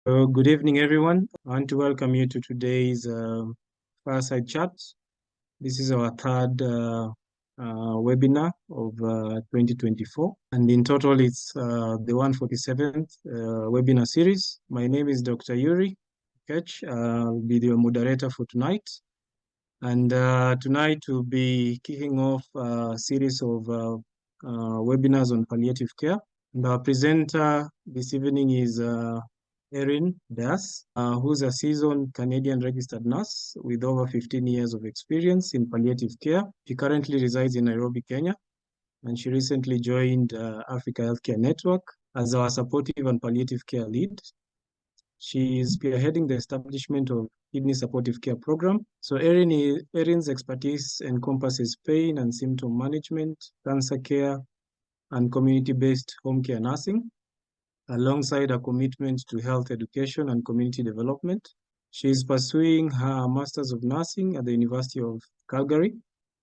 Good evening, everyone. I want to welcome you to today's Fireside chat. This is our third webinar of 2024, and in total, it's the 147th webinar series. My name is Dr. Yuri Ketch. I'll be the moderator for tonight. And tonight we'll be kicking off a series of webinars on palliative care. And our presenter this evening is Erin Das, who's a seasoned Canadian registered nurse with over 15 years of experience in palliative care. She currently resides in Nairobi, Kenya, and she recently joined Africa Healthcare Network as our supportive and palliative care lead. She is spearheading the establishment of kidney supportive care program. So Erin's expertise encompasses pain and symptom management, cancer care, and community-based home care nursing, alongside a commitment to health education and community development. She is pursuing her Masters of Nursing at the University of Calgary,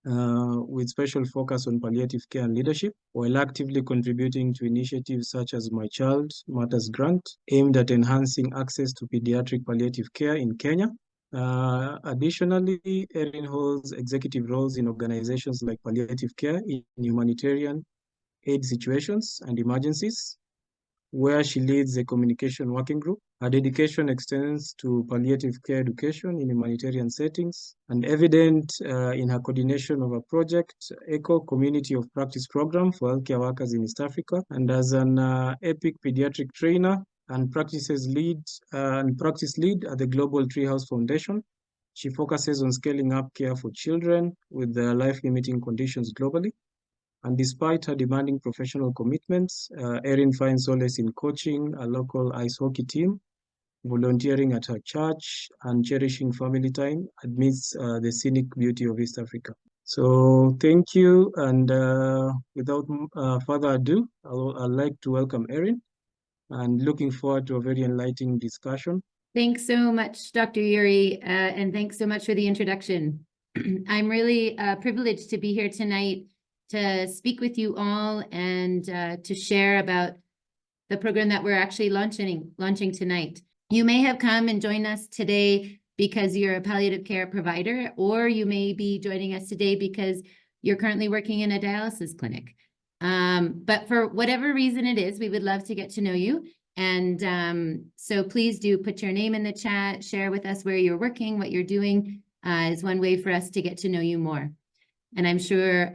with special focus on palliative care and leadership, while actively contributing to initiatives such as My Child Matters Grant, aimed at enhancing access to pediatric palliative care in Kenya. Additionally, Erin holds executive roles in organizations like Palliative Care in humanitarian aid situations and emergencies, where she leads a communication working group. Her dedication extends to palliative care education in humanitarian settings, and evident in her coordination of a project, ECHO Community of Practice Program for healthcare workers in East Africa, and as an EPIC pediatric trainer and practice lead at the Global Treehouse Foundation. She focuses on scaling up care for children with life-limiting conditions globally. And despite her demanding professional commitments, Erin finds solace in coaching a local ice hockey team, volunteering at her church, and cherishing family time amidst the scenic beauty of East Africa. So thank you, and without further ado, I'd like to welcome Erin, and looking forward to a very enlightening discussion. Thanks so much, Dr. Yuri, and thanks so much for the introduction. I'm really privileged to be here tonight to speak with you all and to share about the program that we're actually launching tonight. You may have come and joined us today because you're a palliative care provider, or you may be joining us today because you're currently working in a dialysis clinic. But for whatever reason it is, we would love to get to know you. And so please do put your name in the chat, share with us where you're working, what you're doing is one way for us to get to know you more. And I'm sure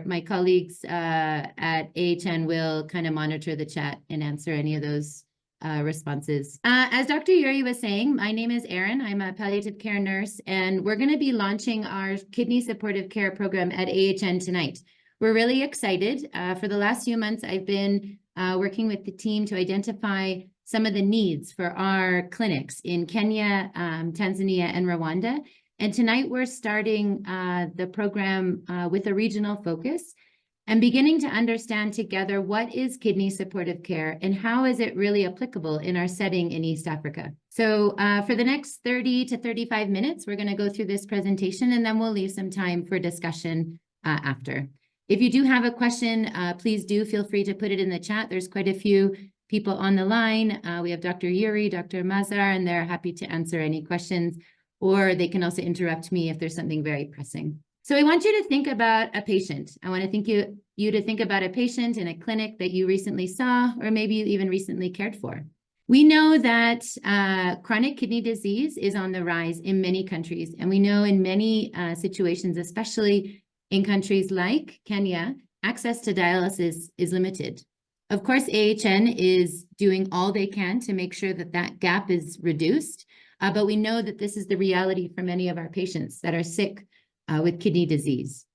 my colleagues at AHN will kind of monitor the chat and answer any of those responses. As Dr. Yuri was saying, my name is Erin. I'm a palliative care nurse, and we're going to be launching our kidney supportive care program at AHN tonight. We're really excited. For the last few months, I've been working with the team to identify some of the needs for our clinics in Kenya, Tanzania, and Rwanda. And tonight we're starting the program with a regional focus and beginning to understand together what is kidney supportive care and how is it really applicable in our setting in East Africa. So for the next 30 to 35 minutes, we're going to go through this presentation, and then we'll leave some time for discussion after. If you do have a question, please do feel free to put it in the chat. There's quite a few people on the line. We have Dr. Yuri, Dr. Mazar, and they're happy to answer any questions, or they can also interrupt me if there's something very pressing. So I want you to think about a patient. I want to think you to think about a patient in a clinic that you recently saw, or maybe you even recently cared for. We know that chronic kidney disease is on the rise in many countries, and we know in many situations, especially in countries like Kenya, access to dialysis is limited. Of course, AHN is doing all they can to make sure that that gap is reduced. But we know that this is the reality for many of our patients that are sick with kidney disease.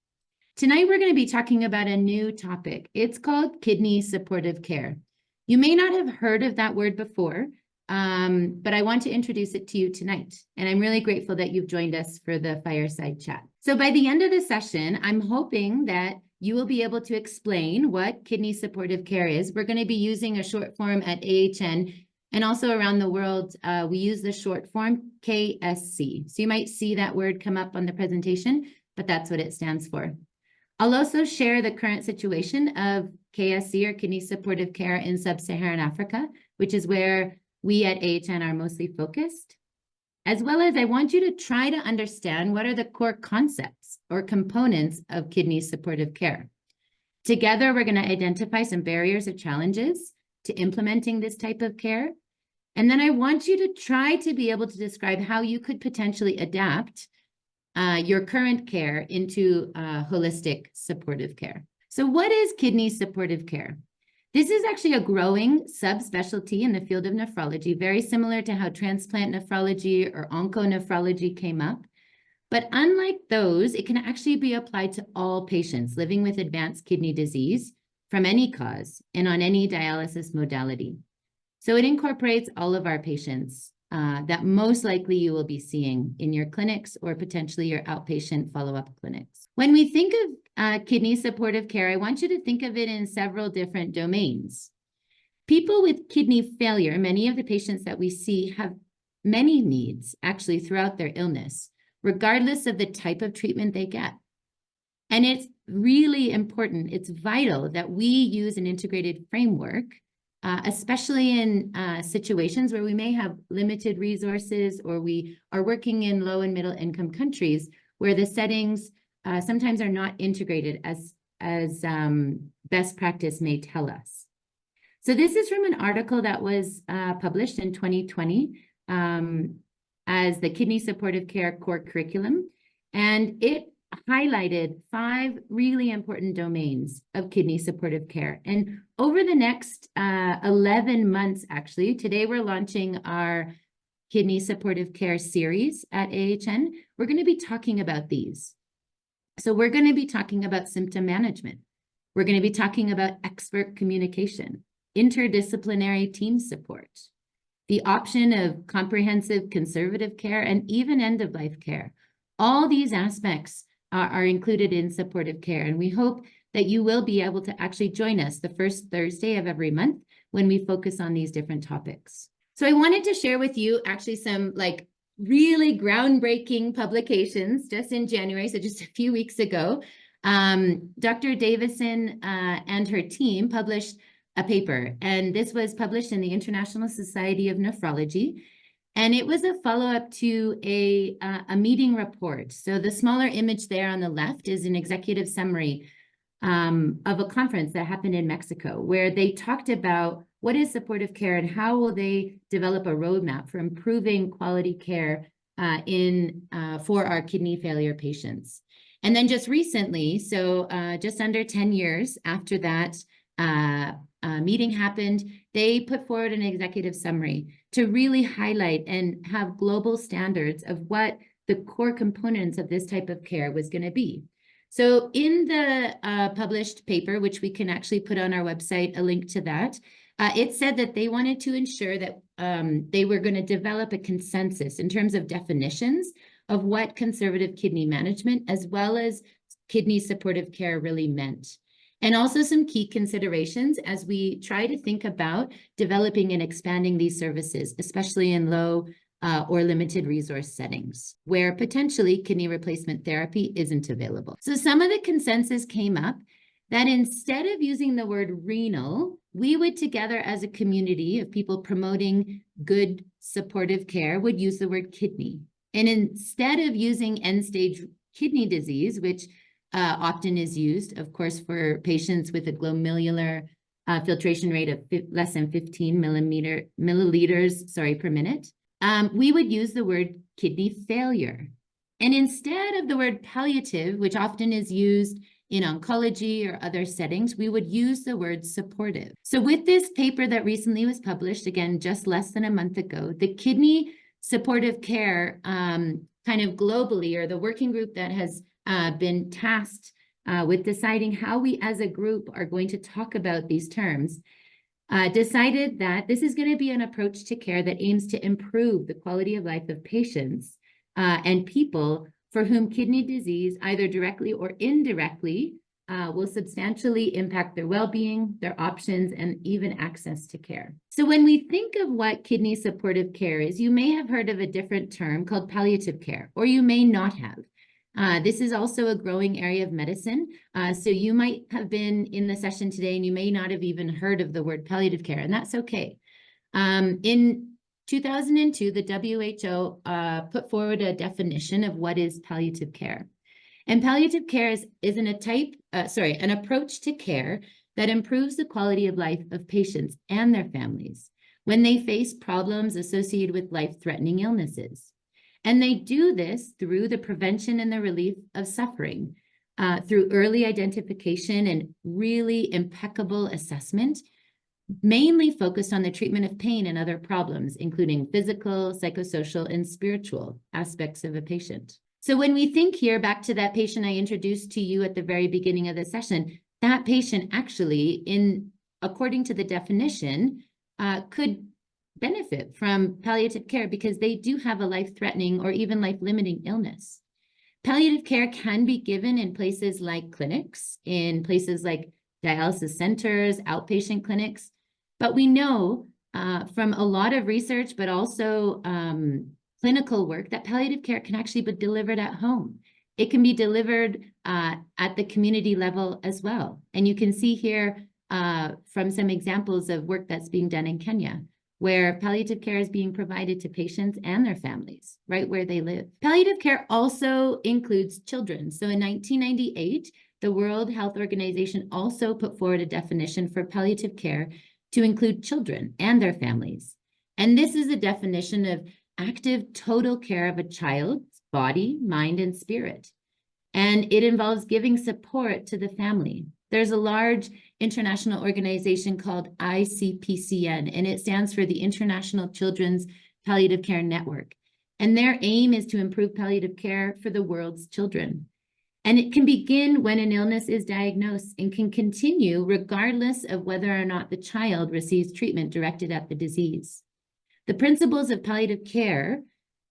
Tonight, we're going to be talking about a new topic. It's called kidney supportive care. You may not have heard of that word before, but I want to introduce it to you tonight. And I'm really grateful that you've joined us for the Fireside chat. So by the end of the session, I'm hoping that you will be able to explain what kidney supportive care is. We're going to be using a short form at AHN. And also around the world, we use the short form KSC. So you might see that word come up on the presentation, but that's what it stands for. I'll also share the current situation of KSC, or kidney supportive care, in sub-Saharan Africa, which is where we at AHN are mostly focused, as well as I want you to try to understand what are the core concepts or components of kidney supportive care. Together, we're going to identify some barriers or challenges to implementing this type of care. And then I want you to try to be able to describe how you could potentially adapt your current care into holistic supportive care. So what is kidney supportive care? This is actually a growing subspecialty in the field of nephrology, very similar to how transplant nephrology or onconephrology came up. But unlike those, it can actually be applied to all patients living with advanced kidney disease from any cause and on any dialysis modality. So it incorporates all of our patients that most likely you will be seeing in your clinics or potentially your outpatient follow-up clinics. When we think of kidney supportive care, I want you to think of it in several different domains. People with kidney failure, many of the patients that we see have many needs actually throughout their illness, regardless of the type of treatment they get. And it's really important, it's vital that we use an integrated framework, especially in situations where we may have limited resources or we are working in low and middle income countries where the settings sometimes are not integrated as best practice may tell us. So this is from an article that was published in 2020 as the Kidney Supportive Care Core Curriculum, and it highlighted 5 really important domains of kidney supportive care. And over the next 11 months, actually, today we're launching our Kidney Supportive Care series at AHN. We're going to be talking about these. So we're going to be talking about symptom management. We're going to be talking about expert communication, interdisciplinary team support, the option of comprehensive conservative care, and even end-of-life care. All these aspects are included in supportive care, and we hope that you will be able to actually join us the first Thursday of every month when we focus on these different topics. So I wanted to share with you actually some really groundbreaking publications just in January, so just a few weeks ago. Dr. Davison and her team published a paper, and this was published in the International Society of Nephrology, and it was a follow-up to a meeting report. So the smaller image there on the left is an executive summary of a conference that happened in Mexico, where they talked about what is supportive care and how will they develop a roadmap for improving quality care for our kidney failure patients. And then just recently, so just under 10 years after that meeting happened, they put forward an executive summary to really highlight and have global standards of what the core components of this type of care was going to be. So in the published paper, which we can actually put on our website, a link to that, it said that they wanted to ensure that they were going to develop a consensus in terms of definitions of what conservative kidney management as well as kidney supportive care really meant. And also some key considerations as we try to think about developing and expanding these services, especially in low or limited resource settings where potentially kidney replacement therapy isn't available. So some of the consensus came up that instead of using the word renal, we would together as a community of people promoting good supportive care would use the word kidney. And instead of using end-stage kidney disease, which often is used, of course, for patients with a glomerular filtration rate of less than 15 milliliters per minute, we would use the word kidney failure. And instead of the word palliative, which often is used in oncology or other settings, we would use the word supportive. So with this paper that recently was published, again, just less than a month ago, the kidney supportive care kind of globally, or the working group that has been tasked with deciding how we as a group are going to talk about these terms, decided that this is going to be an approach to care that aims to improve the quality of life of patients and people for whom kidney disease, either directly or indirectly, will substantially impact their well-being, their options, and even access to care. So when we think of what kidney supportive care is, you may have heard of a different term called palliative care, or you may not have. This is also a growing area of medicine. So you might have been in the session today and you may not have even heard of the word palliative care, and that's okay. In 2002, the WHO put forward a definition of what is palliative care. And palliative care is an approach to care that improves the quality of life of patients and their families when they face problems associated with life-threatening illnesses. And they do this through the prevention and the relief of suffering, through early identification and really impeccable assessment, mainly focused on the treatment of pain and other problems, including physical, psychosocial, and spiritual aspects of a patient. So when we think here back to that patient I introduced to you at the very beginning of the session, that patient actually, according to the definition, could benefit from palliative care because they do have a life-threatening or even life-limiting illness. Palliative care can be given in places like clinics, in places like dialysis centers, outpatient clinics, but we know from a lot of research, but also clinical work, that palliative care can actually be delivered at home. It can be delivered at the community level as well. And you can see here from some examples of work that's being done in Kenya, where palliative care is being provided to patients and their families, right where they live. Palliative care also includes children. So in 1998, the World Health Organization also put forward a definition for palliative care to include children and their families. And this is a definition of active total care of a child's body, mind, and spirit. And it involves giving support to the family. There's a large international organization called ICPCN, and it stands for the International Children's Palliative Care Network. And their aim is to improve palliative care for the world's children. And it can begin when an illness is diagnosed and can continue regardless of whether or not the child receives treatment directed at the disease. The principles of palliative care,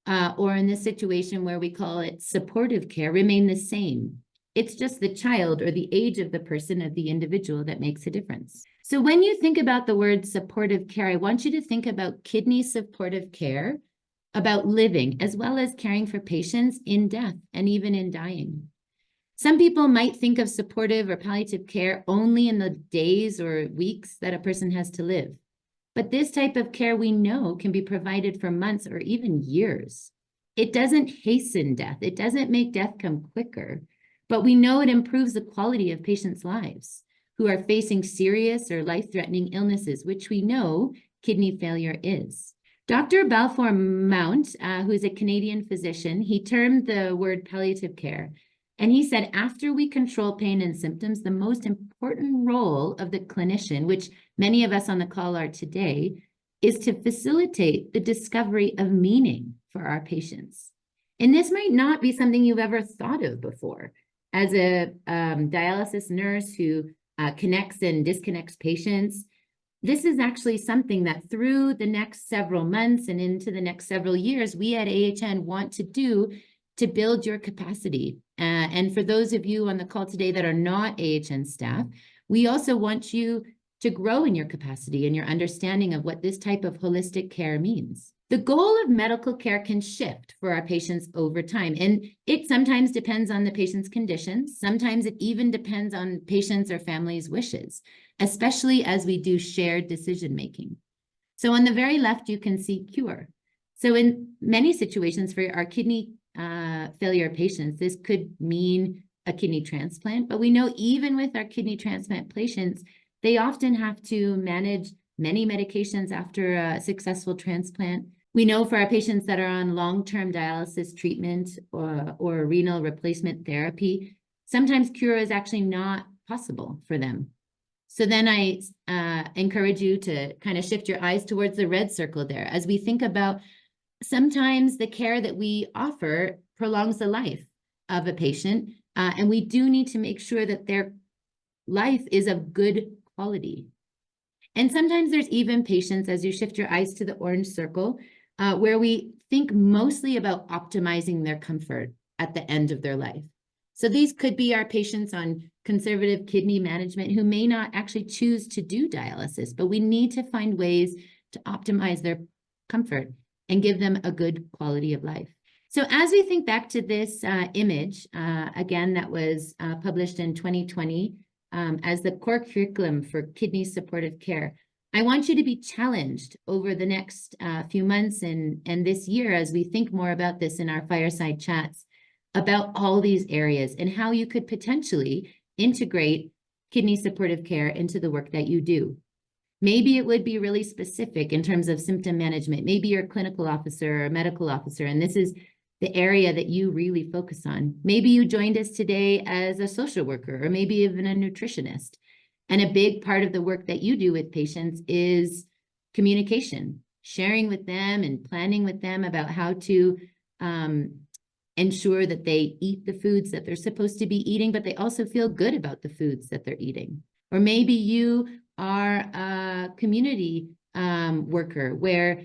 or in this situation where we call it supportive care, remain the same. It's just the child or the age of the person, of the individual, that makes a difference. So when you think about the word supportive care, I want you to think about kidney supportive care, about living, as well as caring for patients in death and even in dying. Some people might think of supportive or palliative care only in the days or weeks that a person has to live. But this type of care we know can be provided for months or even years. It doesn't hasten death. It doesn't make death come quicker, but we know it improves the quality of patients' lives who are facing serious or life-threatening illnesses, which we know kidney failure is. Dr. Balfour Mount, who is a Canadian physician, he termed the word palliative care. And he said, after we control pain and symptoms, the most important role of the clinician, which many of us on the call are today, is to facilitate the discovery of meaning for our patients. And this might not be something you've ever thought of before. As a dialysis nurse who connects and disconnects patients, this is actually something that through the next several months and into the next several years, we at AHN want to do to build your capacity. And for those of you on the call today that are not AHN staff, we also want you to grow in your capacity and your understanding of what this type of holistic care means. The goal of medical care can shift for our patients over time, and it sometimes depends on the patient's conditions. Sometimes it even depends on patients' or families' wishes, especially as we do shared decision-making. So on the very left, you can see cure. So in many situations for our kidney failure patients, this could mean a kidney transplant, but we know even with our kidney transplant patients, they often have to manage many medications after a successful transplant. We know for our patients that are on long-term dialysis treatment or renal replacement therapy, sometimes cure is actually not possible for them. So then I encourage you to kind of shift your eyes towards the red circle there as we think about sometimes the care that we offer prolongs the life of a patient, and we do need to make sure that their life is of good quality. And sometimes there's even patients, as you shift your eyes to the orange circle, where we think mostly about optimizing their comfort at the end of their life. So these could be our patients on conservative kidney management who may not actually choose to do dialysis, but we need to find ways to optimize their comfort and give them a good quality of life. So as we think back to this image, again, that was published in 2020 as the core curriculum for kidney supportive care, I want you to be challenged over the next few months and this year as we think more about this in our fireside chats about all these areas and how you could potentially integrate kidney supportive care into the work that you do. Maybe it would be really specific in terms of symptom management. Maybe you're a clinical officer or a medical officer, and this is the area that you really focus on. Maybe you joined us today as a social worker, or maybe even a nutritionist. And a big part of the work that you do with patients is communication, sharing with them and planning with them about how to ensure that they eat the foods that they're supposed to be eating, but they also feel good about the foods that they're eating. Or maybe you are a community worker where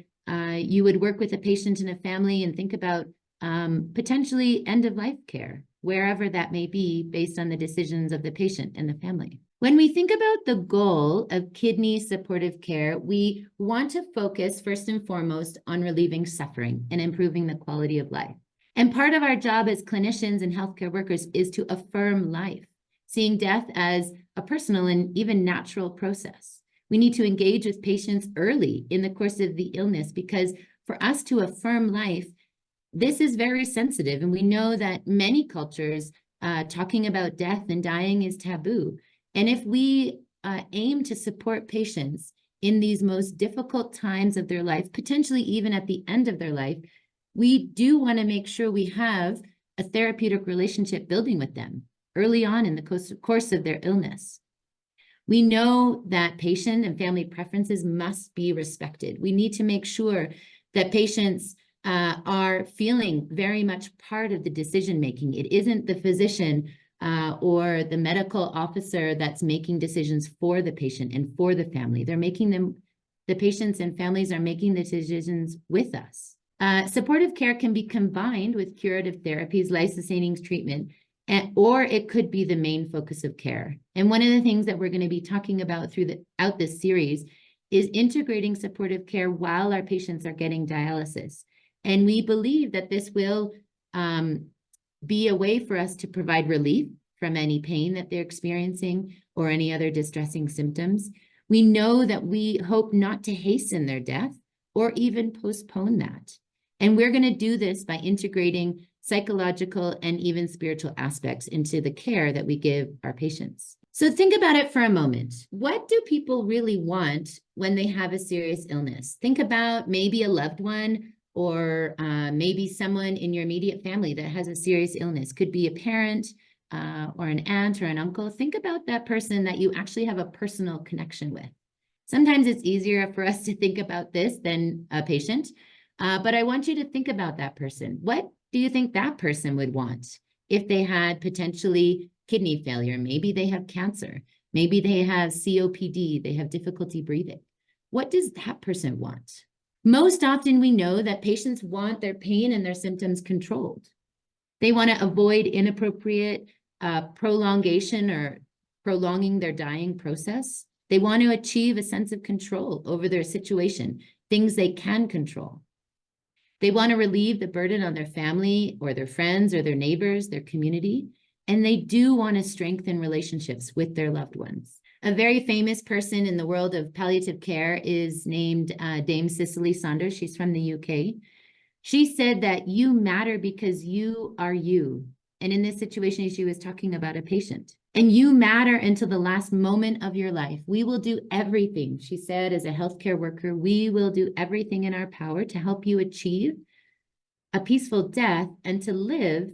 you would work with a patient and a family and think about potentially end-of-life care, wherever that may be based on the decisions of the patient and the family. When we think about the goal of kidney supportive care, we want to focus first and foremost on relieving suffering and improving the quality of life. And part of our job as clinicians and healthcare workers is to affirm life, seeing death as a personal and even natural process. We need to engage with patients early in the course of the illness because for us to affirm life, this is very sensitive. And we know that many cultures talking about death and dying is taboo. And if we aim to support patients in these most difficult times of their life, potentially even at the end of their life, we do want to make sure we have a therapeutic relationship building with them early on in the course of their illness. We know that patient and family preferences must be respected. We need to make sure that patients are feeling very much part of the decision-making. It isn't the physician or the medical officer that's making decisions for the patient and for the family. They're making them, the patients and families are making the decisions with us. Supportive care can be combined with curative therapies, life-sustaining treatment, or it could be the main focus of care. And one of the things that we're going to be talking about throughout this series is integrating supportive care while our patients are getting dialysis. And we believe that this will be a way for us to provide relief from any pain that they're experiencing or any other distressing symptoms. We know that we hope not to hasten their death or even postpone that. And we're going to do this by integrating psychological and even spiritual aspects into the care that we give our patients. So think about it for a moment. What do people really want when they have a serious illness? Think about maybe a loved one or maybe someone in your immediate family that has a serious illness. Could be a parent or an aunt or an uncle. Think about that person that you actually have a personal connection with. Sometimes it's easier for us to think about this than a patient, but I want you to think about that person. What do you think that person would want if they had potentially kidney failure? Maybe they have cancer. Maybe they have COPD. They have difficulty breathing. What does that person want? Most often we know that patients want their pain and their symptoms controlled. They want to avoid inappropriate prolongation or prolonging their dying process. They want to achieve a sense of control over their situation, things they can control. They want to relieve the burden on their family or their friends or their neighbors, their community, and they do want to strengthen relationships with their loved ones. A very famous person in the world of palliative care is named Dame Cicely Saunders. She's from the UK. She said that you matter because you are you. And in this situation, she was talking about a patient. And you matter until the last moment of your life. We will do everything, she said, as a healthcare worker, we will do everything in our power to help you achieve a peaceful death and to live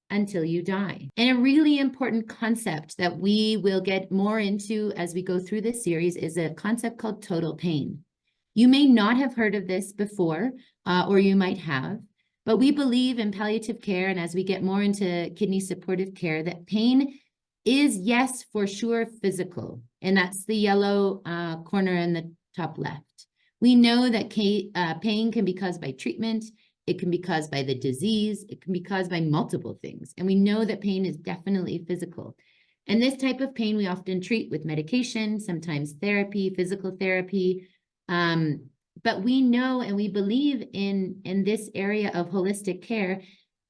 until you die. And a really important concept that we will get more into as we go through this series is a concept called total pain. You may not have heard of this before, or you might have, but we believe in palliative care, and as we get more into kidney supportive care, that pain is, yes, for sure, physical. And that's the yellow corner in the top left. We know that pain can be caused by treatment. It can be caused by the disease. It can be caused by multiple things. And we know that pain is definitely physical. And this type of pain we often treat with medication, sometimes therapy, physical therapy. But we know and we believe in this area of holistic care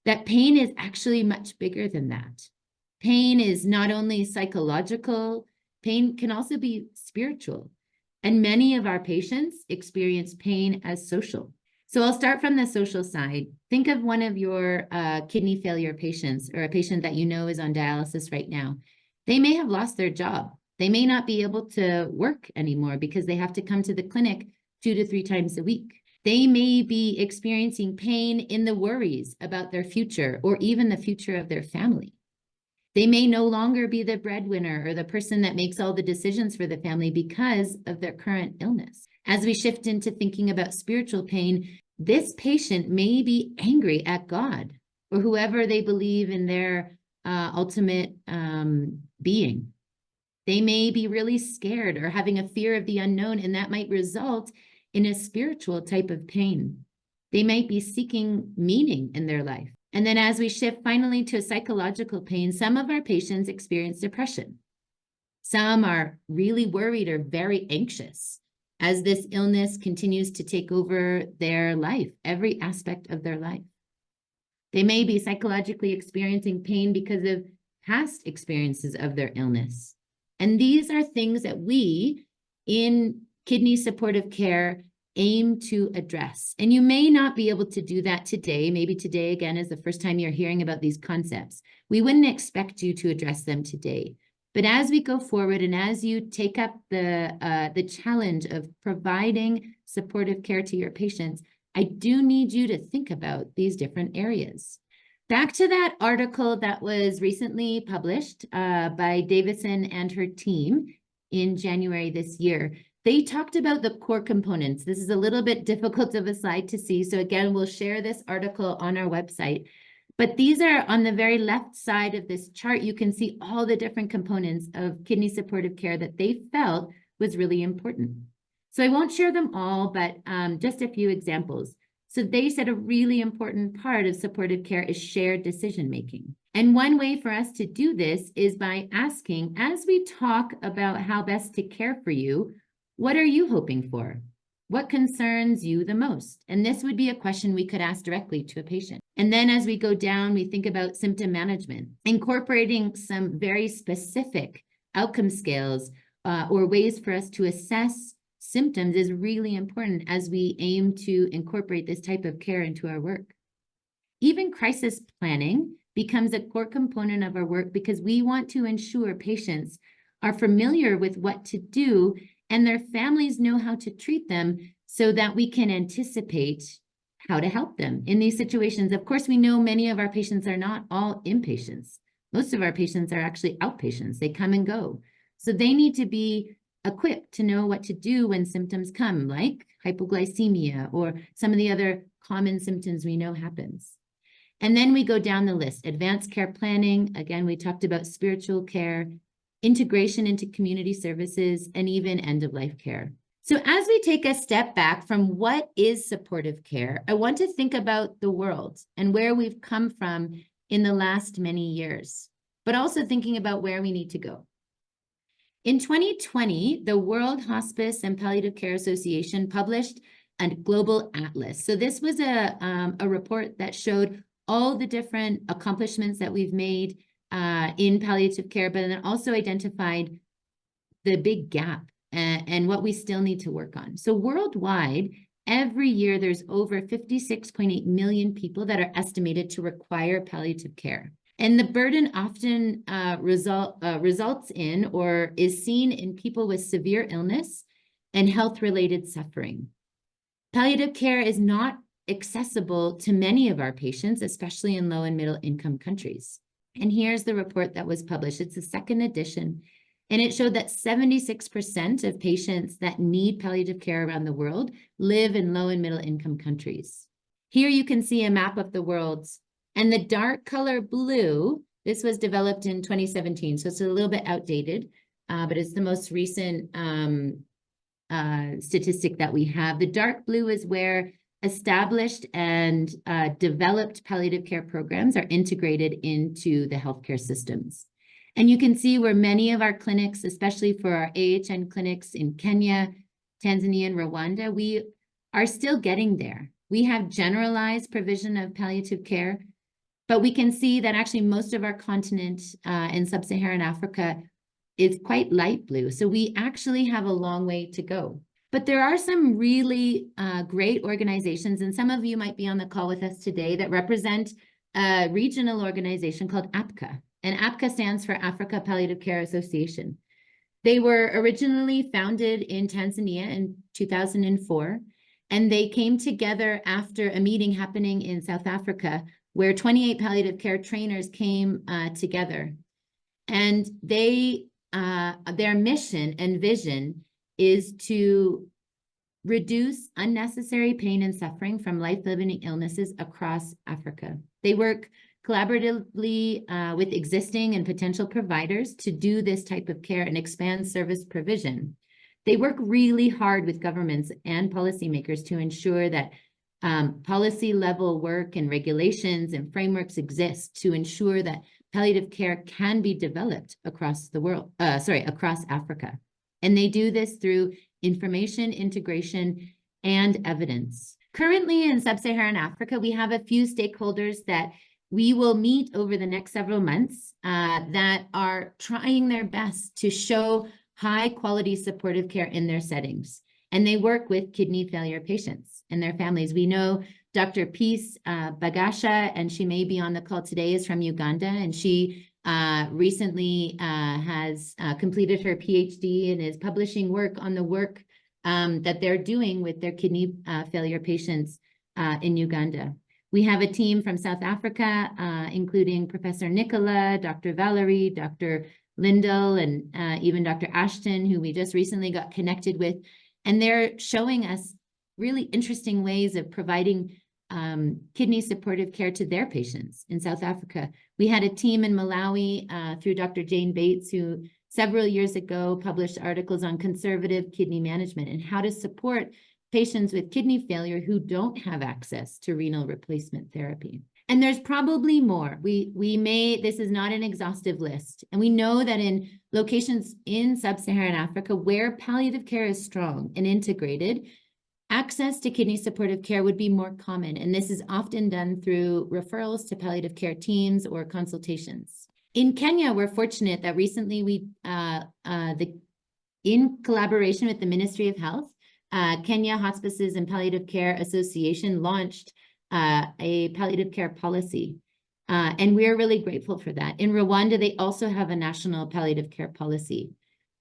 that pain is actually much bigger than that. Pain is not only psychological, pain can also be spiritual. And many of our patients experience pain as social. So I'll start from the social side. Think of one of your kidney failure patients, or a patient that you know is on dialysis right now. They may have lost their job. They may not be able to work anymore because they have to come to the clinic 2 to 3 times a week. They may be experiencing pain in the worries about their future or even the future of their family. They may no longer be the breadwinner or the person that makes all the decisions for the family because of their current illness. As we shift into thinking about spiritual pain, this patient may be angry at God or whoever they believe in their ultimate being. They may be really scared or having a fear of the unknown, and that might result in a spiritual type of pain. They might be seeking meaning in their life. And then as we shift finally to psychological pain, some of our patients experience depression. Some are really worried or very anxious as this illness continues to take over their life, every aspect of their life. They may be psychologically experiencing pain because of past experiences of their illness. And these are things that we in kidney supportive care aim to address. And you may not be able to do that today. Maybe today, again, is the first time you're hearing about these concepts. We wouldn't expect you to address them today. But as we go forward and as you take up the challenge of providing supportive care to your patients, I do need you to think about these different areas. Back to that article that was recently published by Davison and her team in January this year. They talked about the core components. This is a little bit difficult of a slide to see. So again, we'll share this article on our website. But these are on the very left side of this chart. You can see all the different components of kidney supportive care that they felt was really important. So I won't share them all, but just a few examples. So they said a really important part of supportive care is shared decision-making. And one way for us to do this is by asking, as we talk about how best to care for you, what are you hoping for? What concerns you the most? And this would be a question we could ask directly to a patient. And then as we go down, we think about symptom management, incorporating some very specific outcome scales or ways for us to assess symptoms is really important as we aim to incorporate this type of care into our work. Even crisis planning becomes a core component of our work because we want to ensure patients are familiar with what to do and their families know how to treat them so that we can anticipate how to help them in these situations. Of course, we know many of our patients are not all inpatients. Most of our patients are actually outpatients. They come and go. So they need to be equipped to know what to do when symptoms come, like hypoglycemia or some of the other common symptoms we know happens. And then we go down the list, advanced care planning. Again, we talked about spiritual care, integration into community services, and even end-of-life care. So as we take a step back from what is supportive care, I want to think about the world and where we've come from in the last many years, but also thinking about where we need to go. In 2020, the World Hospice and Palliative Care Association published a global atlas. So this was a report that showed all the different accomplishments that we've made in palliative care, but then also identified the big gap and what we still need to work on. So worldwide, every year there's over 56.8 million people that are estimated to require palliative care. And the burden often results in or is seen in people with severe illness and health-related suffering. Palliative care is not accessible to many of our patients, especially in low and middle income countries. And here's the report that was published. It's the second edition, and it showed that 76% of patients that need palliative care around the world live in low and middle income countries. Here you can see a map of the world, and the dark color blue, this was developed in 2017, so it's a little bit outdated, but it's the most recent statistic that we have. The dark blue is where established and developed palliative care programs are integrated into the healthcare systems. And you can see where many of our clinics, especially for our AHN clinics in Kenya, Tanzania, and Rwanda, we are still getting there. We have generalized provision of palliative care, but we can see that actually most of our continent in sub-Saharan Africa is quite light blue. So we actually have a long way to go. But there are some really great organizations, and some of you might be on the call with us today that represent a regional organization called APCA. And APCA stands for Africa Palliative Care Association. They were originally founded in Tanzania in 2004, and they came together after a meeting happening in South Africa where 28 palliative care trainers came together. And their mission and vision is to reduce unnecessary pain and suffering from life-limiting illnesses across Africa. They work collaboratively with existing and potential providers to do this type of care and expand service provision. They work really hard with governments and policymakers to ensure that policy level work and regulations and frameworks exist to ensure that palliative care can be developed across the world, across Africa. And they do this through information integration and evidence. Currently in sub-Saharan Africa, we have a few stakeholders that we will meet over the next several months that are trying their best to show high quality supportive care in their settings. And they work with kidney failure patients and their families. We know Dr. Peace Bagasha, and she may be on the call today, is from Uganda, and she recently has completed her PhD and is publishing work on the work that they're doing with their kidney failure patients in Uganda. We have a team from South Africa, including Professor Nicola, Dr. Valerie, Dr. Lindell, and even Dr. Ashton, who we just recently got connected with. And they're showing us really interesting ways of providing kidney supportive care to their patients in South Africa. We had a team in Malawi through Dr. Jane Bates, who several years ago published articles on conservative kidney management and how to support patients with kidney failure who don't have access to renal replacement therapy. And there's probably more. This is not an exhaustive list. And we know that in locations in sub-Saharan Africa where palliative care is strong and integrated, access to kidney supportive care would be more common. And this is often done through referrals to palliative care teams or consultations. In Kenya, we're fortunate that recently in collaboration with the Ministry of Health, Kenya Hospices and Palliative Care Association launched a palliative care policy. And we're really grateful for that. In Rwanda, they also have a national palliative care policy.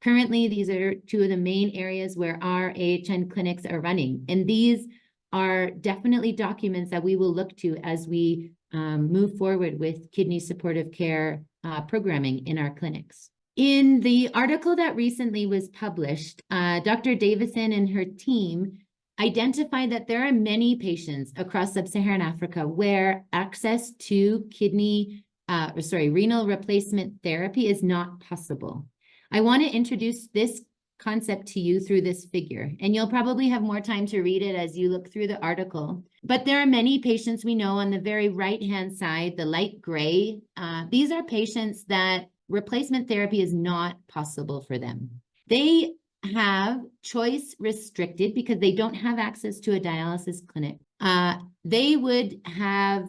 Currently, these are two of the main areas where our AHN clinics are running. And these are definitely documents that we will look to as we move forward with kidney supportive care programming in our clinics. In the article that recently was published, Dr. Davison and her team identified that there are many patients across sub-Saharan Africa where access to renal replacement therapy is not possible. I want to introduce this concept to you through this figure, and you'll probably have more time to read it as you look through the article. But there are many patients we know on the very right-hand side, the light gray. These are patients that replacement therapy is not possible for them. They have choice restricted because they don't have access to a dialysis clinic. They would have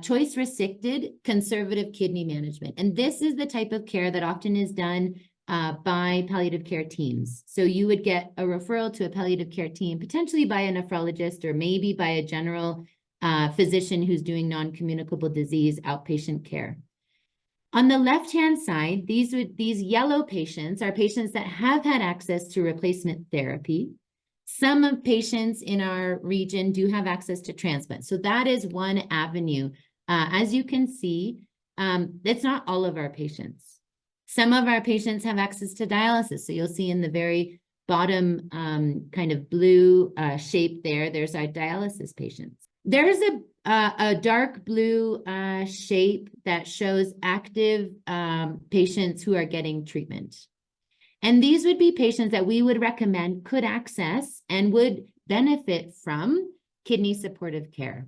choice restricted conservative kidney management. And this is the type of care that often is done by palliative care teams. So you would get a referral to a palliative care team, potentially by a nephrologist or maybe by a general physician who's doing non-communicable disease outpatient care. On the left-hand side, these yellow patients are patients that have had access to replacement therapy. Some of patients in our region do have access to transplant. So that is one avenue. As you can see, that's not all of our patients. Some of our patients have access to dialysis. So you'll see in the very bottom kind of blue shape there's our dialysis patients. There's a dark blue shape that shows active patients who are getting treatment. And these would be patients that we would recommend could access and would benefit from kidney supportive care.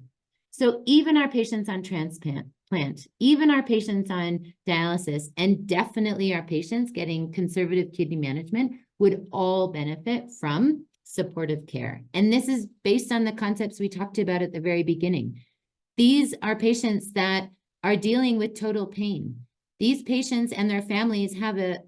So even our patients on transplant, even our patients on dialysis, and definitely our patients getting conservative kidney management would all benefit from supportive care. And this is based on the concepts we talked about at the very beginning. These are patients that are dealing with total pain. These patients and their families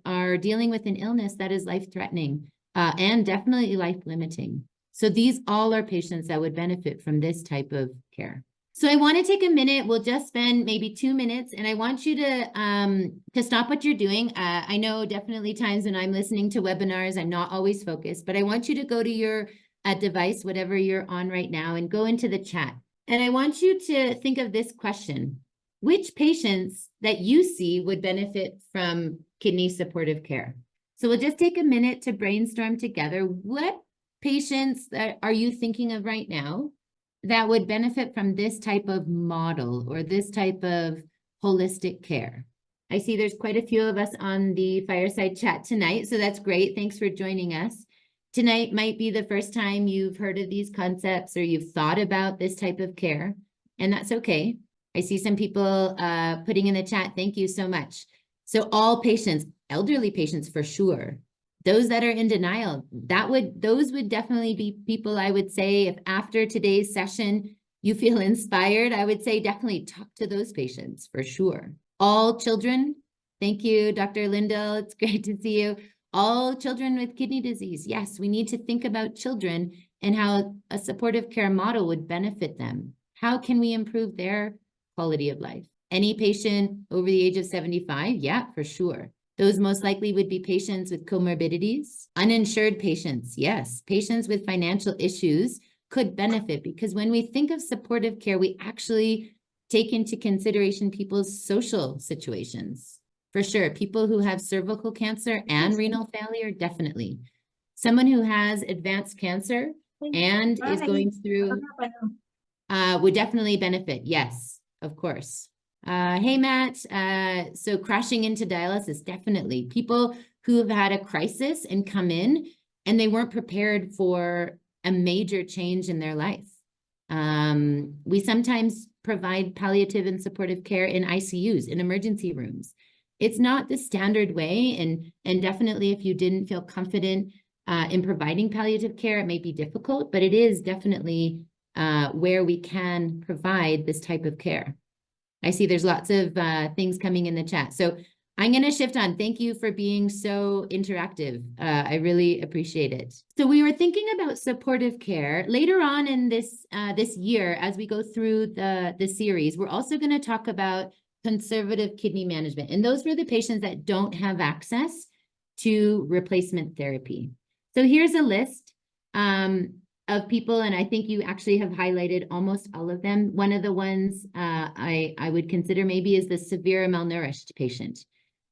are dealing with an illness that is life-threatening and definitely life-limiting. So these all are patients that would benefit from this type of care. So I want to take a minute. We'll just spend maybe 2 minutes, and I want you to stop what you're doing. I know definitely times when I'm listening to webinars, I'm not always focused, but I want you to go to your device, whatever you're on right now, and go into the chat. And I want you to think of this question. Which patients that you see would benefit from kidney supportive care? So we'll just take a minute to brainstorm together. What patients are you thinking of right now that would benefit from this type of model or this type of holistic care? I see there's quite a few of us on the Fireside chat tonight, so that's great. Thanks for joining us. Tonight might be the first time you've heard of these concepts or you've thought about this type of care, and that's okay. I see some people putting in the chat, thank you so much. So all patients, elderly patients for sure. Those that are in denial, those would definitely be people I would say if after today's session you feel inspired, I would say definitely talk to those patients for sure. All children, thank you, Dr. Lindell, it's great to see you. All children with kidney disease, yes, we need to think about children and how a supportive care model would benefit them. How can we improve their quality of life? Any patient over the age of 75, yeah, for sure. Those most likely would be patients with comorbidities, uninsured patients, yes. Patients with financial issues could benefit because when we think of supportive care, we actually take into consideration people's social situations. For sure, people who have cervical cancer and renal failure, definitely. Someone who has advanced cancer and is going through would definitely benefit, yes, of course. Hey, Matt, so crashing into dialysis, definitely. People who have had a crisis and come in and they weren't prepared for a major change in their life. We sometimes provide palliative and supportive care in ICUs, in emergency rooms. It's not the standard way, and definitely if you didn't feel confident in providing palliative care, it may be difficult, but it is definitely where we can provide this type of care. I see there's lots of things coming in the chat. So I'm going to shift on. Thank you for being so interactive. I really appreciate it. So we were thinking about supportive care. Later on in this year, as we go through the series, we're also going to talk about conservative kidney management. And those were the patients that don't have access to replacement therapy. So here's a list of people, and I think you actually have highlighted almost all of them. One of the ones I would consider maybe is the severe malnourished patient.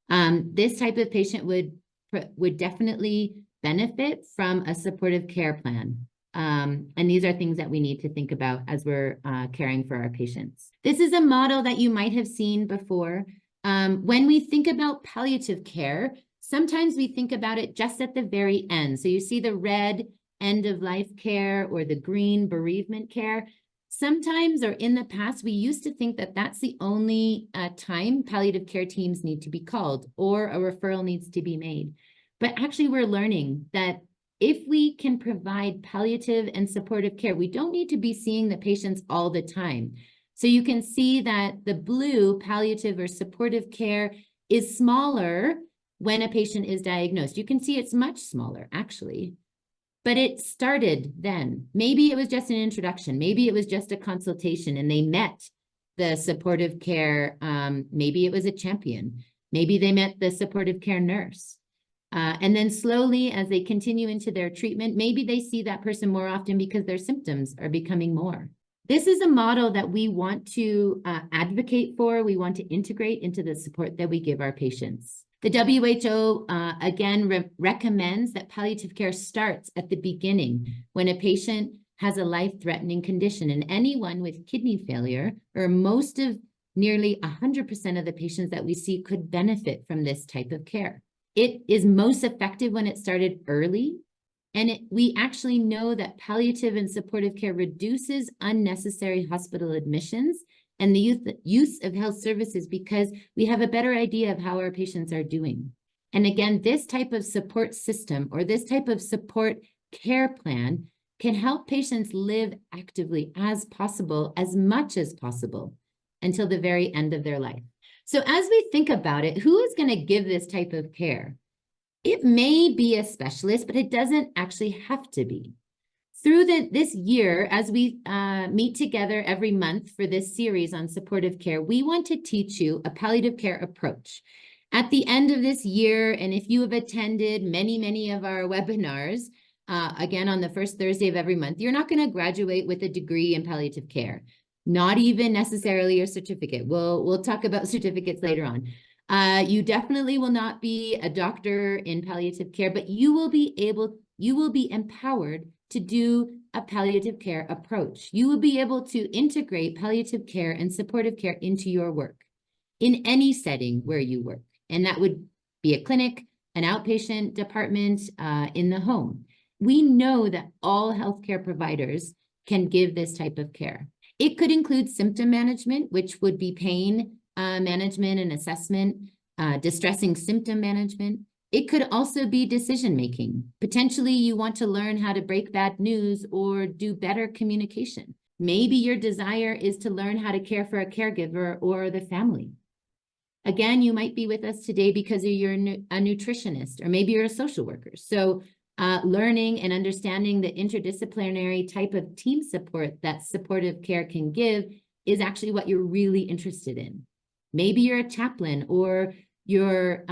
This type of patient would definitely benefit from a supportive care plan. And these are things that we need to think about as we're caring for our patients. This is a model that you might have seen before. When we think about palliative care, sometimes we think about it just at the very end. So you see the red end-of-life care or the green bereavement care. Sometimes, or in the past, we used to think that that's the only time palliative care teams need to be called or a referral needs to be made. But actually, we're learning that if we can provide palliative and supportive care, we don't need to be seeing the patients all the time. So you can see that the blue palliative or supportive care is smaller when a patient is diagnosed. You can see it's much smaller, actually. But it started then. Maybe it was just an introduction. Maybe it was just a consultation and they met the supportive care. Maybe it was a champion. Maybe they met the supportive care nurse. And then slowly, as they continue into their treatment, maybe they see that person more often because their symptoms are becoming more. This is a model that we want to advocate for. We want to integrate into the support that we give our patients. The WHO, again, recommends that palliative care starts at the beginning when a patient has a life-threatening condition. And anyone with kidney failure, or nearly 100% of the patients that we see could benefit from this type of care. It is most effective when it started early. And we actually know that palliative and supportive care reduces unnecessary hospital admissions and the use of health services because we have a better idea of how our patients are doing. And again, this type of support system or this type of support care plan can help patients live actively as possible, as much as possible, until the very end of their life. So as we think about it, who is going to give this type of care? It may be a specialist, but it doesn't actually have to be. Through this year, as we meet together every month for this series on supportive care, we want to teach you a palliative care approach. At the end of this year, and if you have attended many of our webinars, again, on the first Thursday of every month, you're not going to graduate with a degree in palliative care, not even necessarily a certificate. We'll talk about certificates later on. You definitely will not be a doctor in palliative care, but you will be empowered to do a palliative care approach. You will be able to integrate palliative care and supportive care into your work in any setting where you work. And that would be a clinic, an outpatient department, in the home. We know that all healthcare providers can give this type of care. It could include symptom management, which would be pain management and assessment, distressing symptom management. It could also be decision-making. Potentially, you want to learn how to break bad news or do better communication. Maybe your desire is to learn how to care for a caregiver or the family. Again, you might be with us today because you're a nutritionist, or maybe you're a social worker. So learning and understanding the interdisciplinary type of team support that supportive care can give is actually what you're really interested in. Maybe you're a chaplain, or you're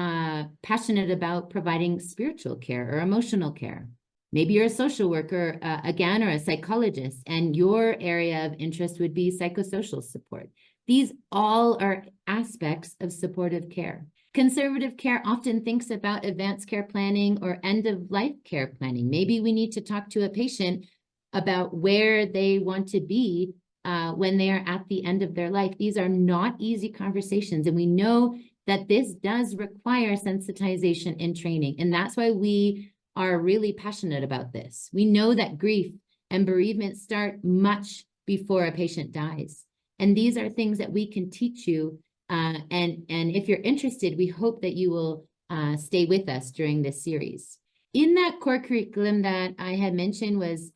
passionate about providing spiritual care or emotional care. Maybe you're a social worker, again, or a psychologist, and your area of interest would be psychosocial support. These all are aspects of supportive care. Conservative care often thinks about advanced care planning or end-of-life care planning. Maybe we need to talk to a patient about where they want to be when they are at the end of their life. These are not easy conversations, and we know that this does require sensitization and training, and that's why we are really passionate about this. We know that grief and bereavement start much before a patient dies, and these are things that we can teach you, and if you're interested, we hope that you will stay with us during this series. In that core curriculum that I had mentioned was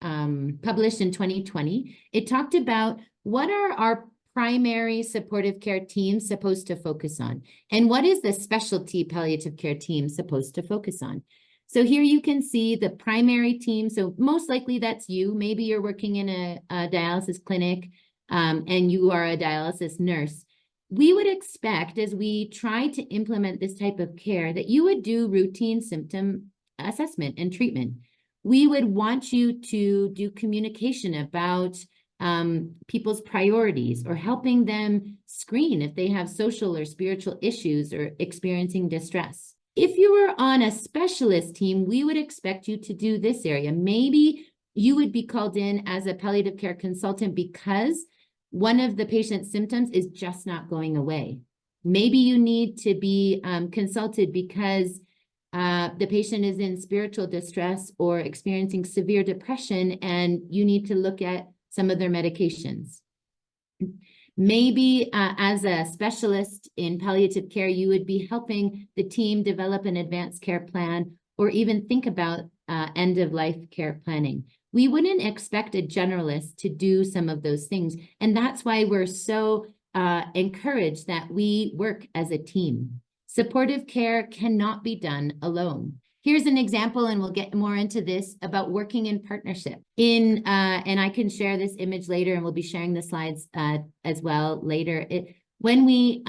published in 2020, it talked about what are our primary supportive care teams supposed to focus on, and what is the specialty palliative care team supposed to focus on. So here you can see the primary team. So most likely that's you. Maybe you're working in a dialysis clinic and you are a dialysis nurse. We would expect, as we try to implement this type of care, that you would do routine symptom assessment and treatment. We would want you to do communication about people's priorities, or helping them screen if they have social or spiritual issues or experiencing distress. If you were on a specialist team, we would expect you to do this area. Maybe you would be called in as a palliative care consultant because one of the patient's symptoms is just not going away. Maybe you need to be consulted because the patient is in spiritual distress or experiencing severe depression, and you need to look at some of their medications. Maybe as a specialist in palliative care, you would be helping the team develop an advanced care plan, or even think about end-of-life care planning. We wouldn't expect a generalist to do some of those things, and that's why we're so encouraged that we work as a team. Supportive care cannot be done alone. Here's an example, and we'll get more into this, about working in partnership. And I can share this image later, and we'll be sharing the slides as well later. When we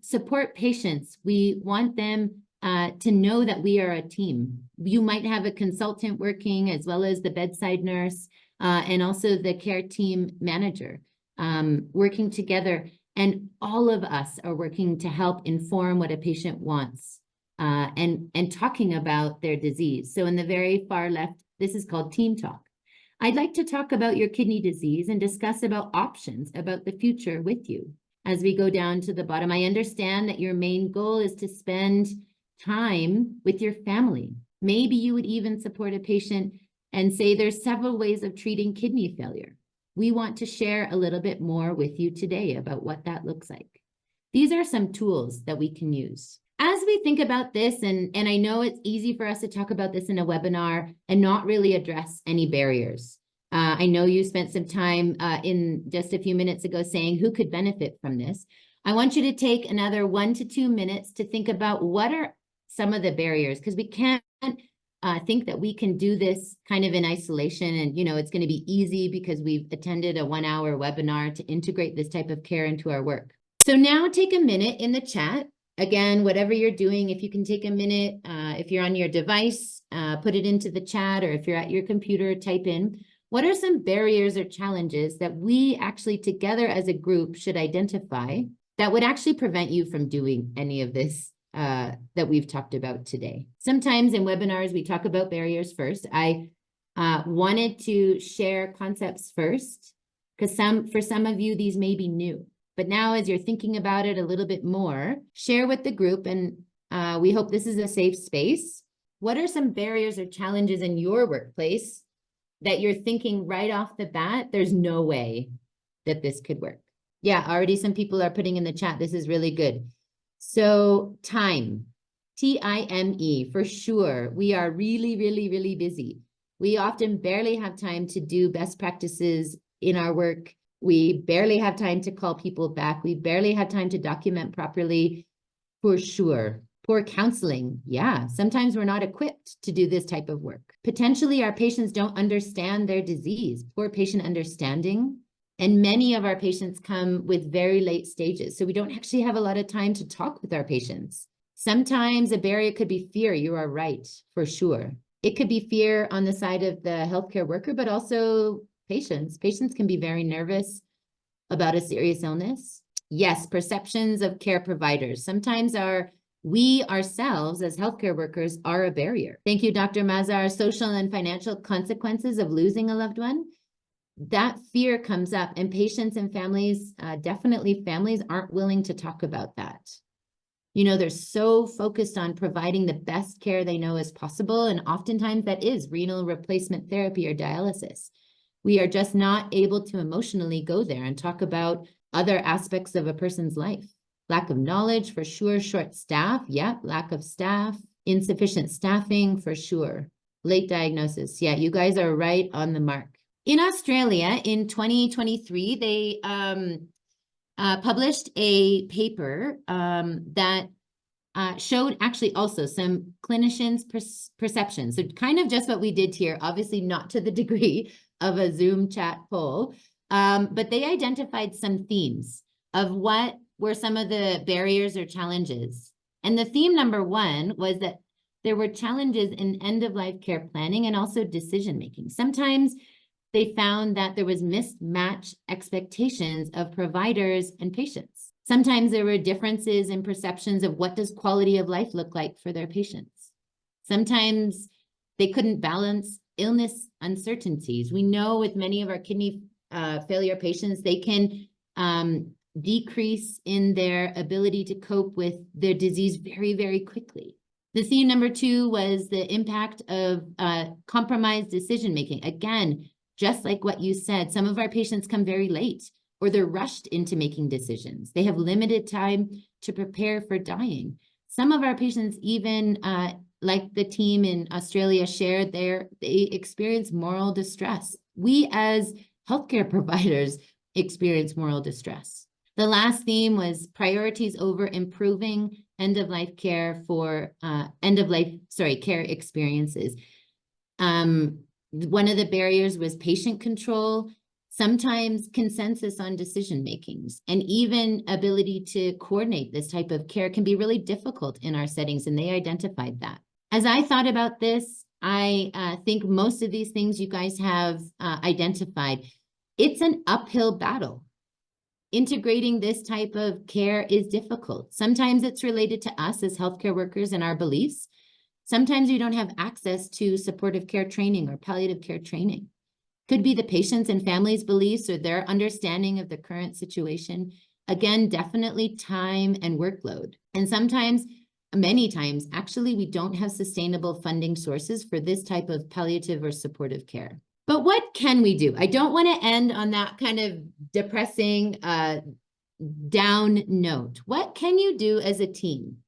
support patients, we want them to know that we are a team. You might have a consultant working, as well as the bedside nurse, and also the care team manager working together. And all of us are working to help inform what a patient wants. And talking about their disease. So in the very far left, this is called team talk. I'd like to talk about your kidney disease and discuss about options about the future with you. As we go down to the bottom, I understand that your main goal is to spend time with your family. Maybe you would even support a patient and say there's several ways of treating kidney failure. We want to share a little bit more with you today about what that looks like. These are some tools that we can use. As we think about this, and I know it's easy for us to talk about this in a webinar and not really address any barriers. I know you spent some time in just a few minutes ago saying who could benefit from this. I want you to take another 1 to 2 minutes to think about what are some of the barriers, because we can't think that we can do this kind of in isolation and, it's going to be easy because we've attended a 1-hour webinar to integrate this type of care into our work. So now take a minute in the chat. Again, whatever you're doing, if you can take a minute, if you're on your device, put it into the chat, or if you're at your computer, type in, what are some barriers or challenges that we actually together as a group should identify that would actually prevent you from doing any of this that we've talked about today? Sometimes in webinars, we talk about barriers first. I wanted to share concepts first, because for some of you, these may be new. But now, as you're thinking about it a little bit more, share with the group, and we hope this is a safe space. What are some barriers or challenges in your workplace that you're thinking right off the bat, there's no way that this could work? Yeah, already some people are putting in the chat. This is really good. So time, T-I-M-E, for sure. We are really, really, really busy. We often barely have time to do best practices in our work. We barely have time to call people back. We barely have time to document properly, for sure. Poor counseling. Yeah, sometimes we're not equipped to do this type of work. Potentially, our patients don't understand their disease. Poor patient understanding. And many of our patients come with very late stages, so we don't actually have a lot of time to talk with our patients. Sometimes a barrier could be fear. You are right, for sure. It could be fear on the side of the healthcare worker, but also patients. Patients can be very nervous about a serious illness. Yes, perceptions of care providers. Sometimes we ourselves as healthcare workers are a barrier. Thank you, Dr. Mazar. Social and financial consequences of losing a loved one. That fear comes up, and patients and families, definitely families, aren't willing to talk about that. They're so focused on providing the best care they know is possible, and oftentimes that is renal replacement therapy or dialysis. We are just not able to emotionally go there and talk about other aspects of a person's life. Lack of knowledge, for sure. Short staff, yeah, lack of staff. Insufficient staffing, for sure. Late diagnosis, yeah, you guys are right on the mark. In Australia, in 2023, they published a paper that showed actually also some clinicians' perceptions. So kind of just what we did here, obviously not to the degree of a Zoom chat poll, but they identified some themes of what were some of the barriers or challenges. And the theme number one was that there were challenges in end-of-life care planning and also decision-making. Sometimes they found that there was mismatched expectations of providers and patients. Sometimes there were differences in perceptions of what does quality of life look like for their patients. Sometimes they couldn't balance illness uncertainties. We know with many of our kidney failure patients, they can decrease in their ability to cope with their disease very, very quickly. The theme number two was the impact of compromised decision-making. Again, just like what you said, some of our patients come very late, or they're rushed into making decisions. They have limited time to prepare for dying. Some of our patients even, like the team in Australia shared, they experience moral distress. We as healthcare providers experience moral distress. The last theme was priorities over improving end-of-life care for care experiences. One of the barriers was patient control, sometimes consensus on decision makings, and even ability to coordinate this type of care can be really difficult in our settings, and they identified that. As I thought about this, I think most of these things you guys have identified. It's an uphill battle. Integrating this type of care is difficult. Sometimes it's related to us as healthcare workers and our beliefs. Sometimes you don't have access to supportive care training or palliative care training. Could be the patients and families' beliefs or their understanding of the current situation. Again, definitely time and workload. And sometimes, many times, actually, we don't have sustainable funding sources for this type of palliative or supportive care. But what can we do? I don't want to end on that kind of depressing, down note. What can you do as a team?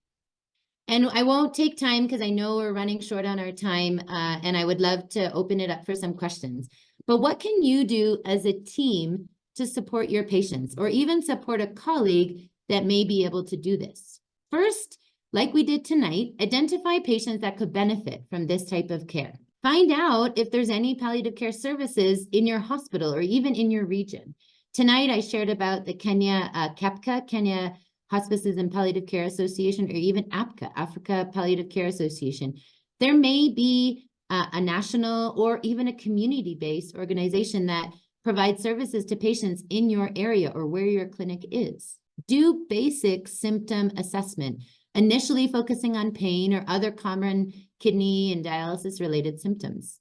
And I won't take time because I know we're running short on our time, and I would love to open it up for some questions. But what can you do as a team to support your patients, or even support a colleague that may be able to do this. First, like we did tonight, identify patients that could benefit from this type of care. Find out if there's any palliative care services in your hospital or even in your region. Tonight, I shared about the KEPCA, Kenya Hospices and Palliative Care Association, or even APCA, Africa Palliative Care Association. There may be a national or even a community-based organization that provides services to patients in your area or where your clinic is. Do basic symptom assessment, initially focusing on pain or other common kidney and dialysis-related symptoms.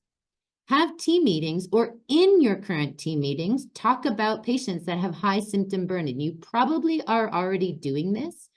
Have team meetings, or in your current team meetings, talk about patients that have high symptom burden. You probably are already doing this,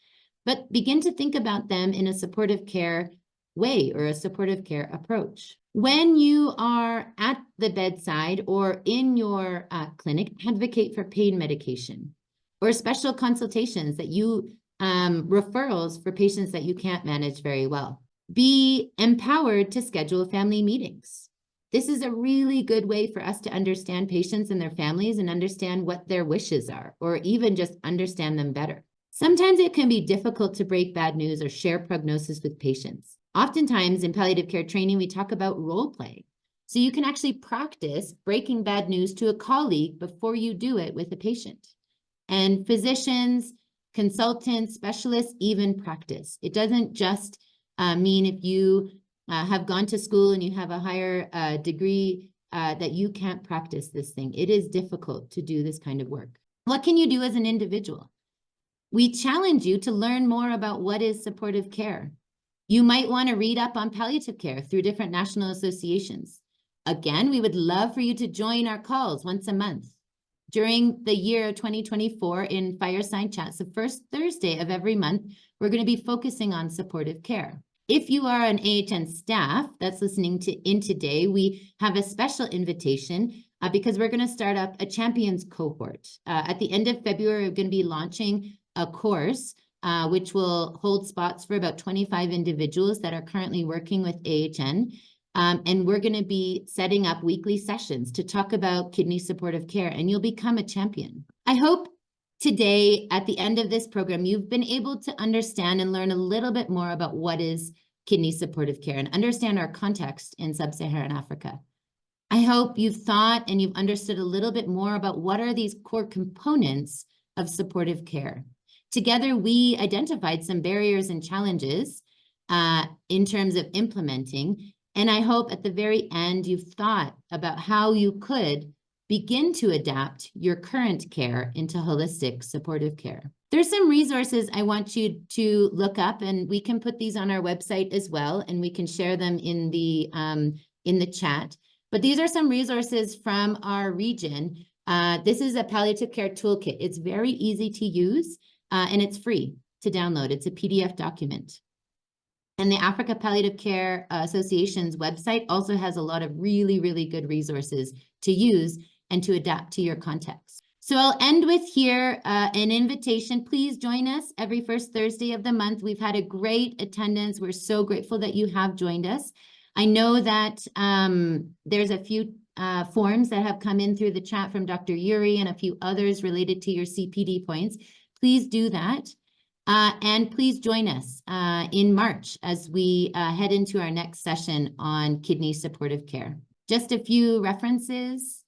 but begin to think about them in a supportive care way or a supportive care approach. When you are at the bedside or in your clinic, advocate for pain medication or special consultations that you referrals for patients that you can't manage very well. Be empowered to schedule family meetings. This is a really good way for us to understand patients and their families and understand what their wishes are, or even just understand them better. Sometimes it can be difficult to break bad news or share prognosis with patients. Oftentimes in palliative care training, we talk about role play. So you can actually practice breaking bad news to a colleague before you do it with a patient. And physicians, consultants, specialists even practice. It doesn't just mean if you have gone to school and you have a higher degree that you can't practice this thing. It is difficult to do this kind of work. What can you do as an individual? We challenge you to learn more about what is supportive care. You might want to read up on palliative care through different national associations. Again, we would love for you to join our calls once a month. During the year 2024 in Fireside Chats, the first Thursday of every month, we're going to be focusing on supportive care. If you are an AHN staff that's listening in today, we have a special invitation because we're going to start up a champions cohort. At the end of February, we're going to be launching a course which will hold spots for about 25 individuals that are currently working with AHN. And we're going to be setting up weekly sessions to talk about kidney supportive care, and you'll become a champion. I hope today, at the end of this program, you've been able to understand and learn a little bit more about what is kidney supportive care and understand our context in sub-Saharan Africa. I hope you've thought and you've understood a little bit more about what are these core components of supportive care. Together, we identified some barriers and challenges in terms of implementing. And I hope at the very end, you've thought about how you could begin to adapt your current care into holistic supportive care. There's some resources I want you to look up, and we can put these on our website as well, and we can share them in the chat. But these are some resources from our region. This is a palliative care toolkit. It's very easy to use, and it's free to download. It's a PDF document. And the Africa Palliative Care Association's website also has a lot of really, really good resources to use and to adapt to your context. So I'll end with here an invitation. Please join us every first Thursday of the month. We've had a great attendance. We're so grateful that you have joined us. I know that there's a few forms that have come in through the chat from Dr. Yuri and a few others related to your CPD points. Please do that. And please join us in March as we head into our next session on kidney supportive care. Just a few references,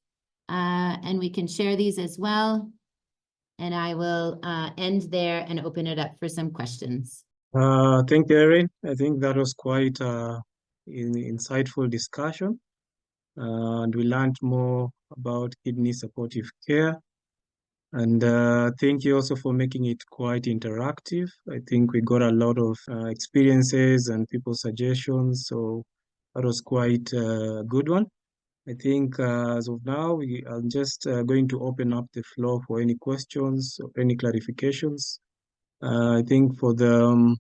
and we can share these as well. And I will end there and open it up for some questions. Thank you, Erin. I think that was quite an insightful discussion. And we learned more about kidney supportive care. And thank you also for making it quite interactive. I think we got a lot of experiences and people's suggestions, so that was quite a good one. I think as of now, we are just going to open up the floor for any questions or any clarifications. I think for the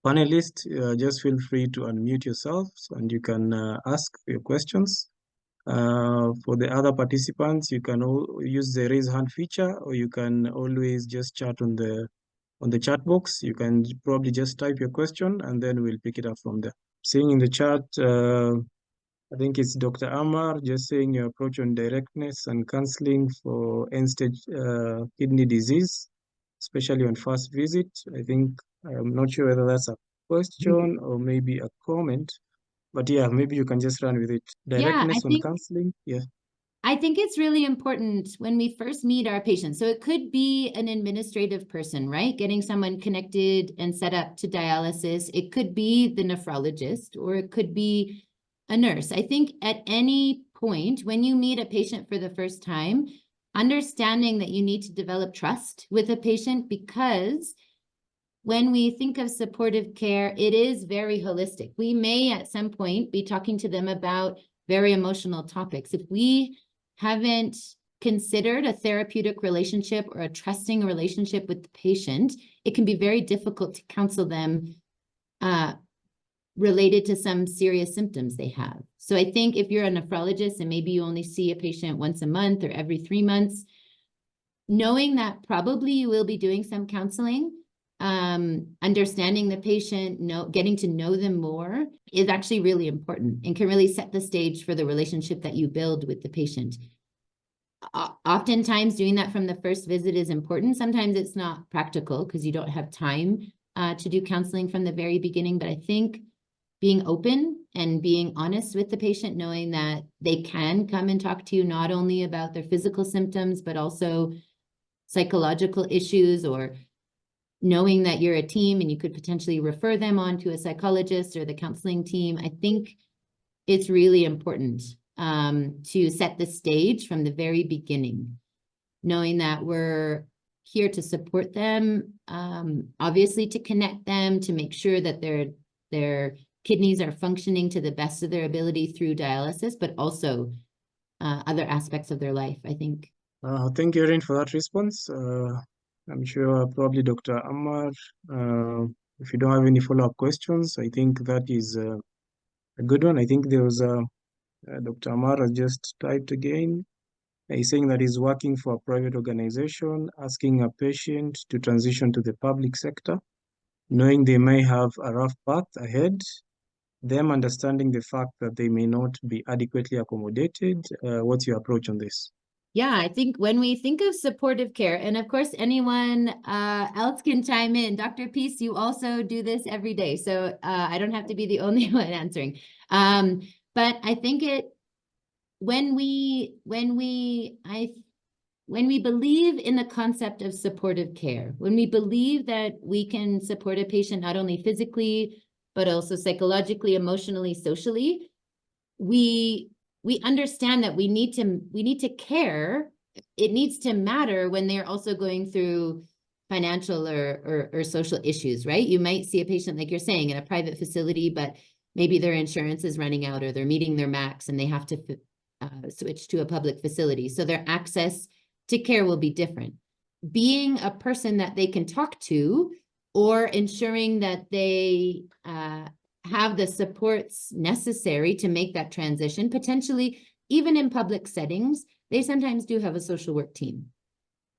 panelists, just feel free to unmute yourselves and you can ask your questions. For the other participants, you can use the raise hand feature, or you can always just chat on the chat box. You can probably just type your question and then we'll pick it up from there. Seeing in the chat, I think it's Dr. Amar just saying your approach on directness and counseling for end-stage kidney disease especially on first visit. I think I'm not sure whether that's a question or maybe a comment, but yeah, maybe you can just run with it. Yeah, Directness on counseling. Yeah. I think it's really important when we first meet our patients. So it could be an administrative person, right? Getting someone connected and set up to dialysis. It could be the nephrologist, or it could be a nurse. I think at any point when you meet a patient for the first time, understanding that you need to develop trust with a patient, because when we think of supportive care, it is very holistic. We may at some point be talking to them about very emotional topics. If we haven't considered a therapeutic relationship or a trusting relationship with the patient, it can be very difficult to counsel them related to some serious symptoms they have. So I think if you're a nephrologist and maybe you only see a patient once a month or every 3 months, knowing that probably you will be doing some counseling, understanding the patient, getting to know them more is actually really important and can really set the stage for the relationship that you build with the patient. Oftentimes doing that from the first visit is important. Sometimes it's not practical because you don't have time to do counseling from the very beginning, but I think being open and being honest with the patient, knowing that they can come and talk to you not only about their physical symptoms, but also psychological issues, or knowing that you're a team and you could potentially refer them on to a psychologist or the counseling team. I think it's really important to set the stage from the very beginning, knowing that we're here to support them, obviously to connect them, to make sure that their kidneys are functioning to the best of their ability through dialysis, but also other aspects of their life, I think. Thank you, Erin, for that response. I'm sure probably Dr. Amar, if you don't have any follow-up questions, I think that is a good one. I think there was Dr. Amar has just typed again. He's saying that he's working for a private organization, asking a patient to transition to the public sector, knowing they may have a rough path ahead, them understanding the fact that they may not be adequately accommodated. What's your approach on this? Yeah, I think when we think of supportive care, and of course anyone else can chime in. Dr. Peace, you also do this every day, so I don't have to be the only one answering. But I think when we believe in the concept of supportive care, when we believe that we can support a patient not only physically, but also psychologically, emotionally, socially, we understand that we need to care. It needs to matter when they're also going through financial or social issues, right? You might see a patient, like you're saying, in a private facility, but maybe their insurance is running out or they're meeting their max and they have to switch to a public facility. So their access to care will be different. Being a person that they can talk to, or ensuring that they have the supports necessary to make that transition, potentially even in public settings, they sometimes do have a social work team.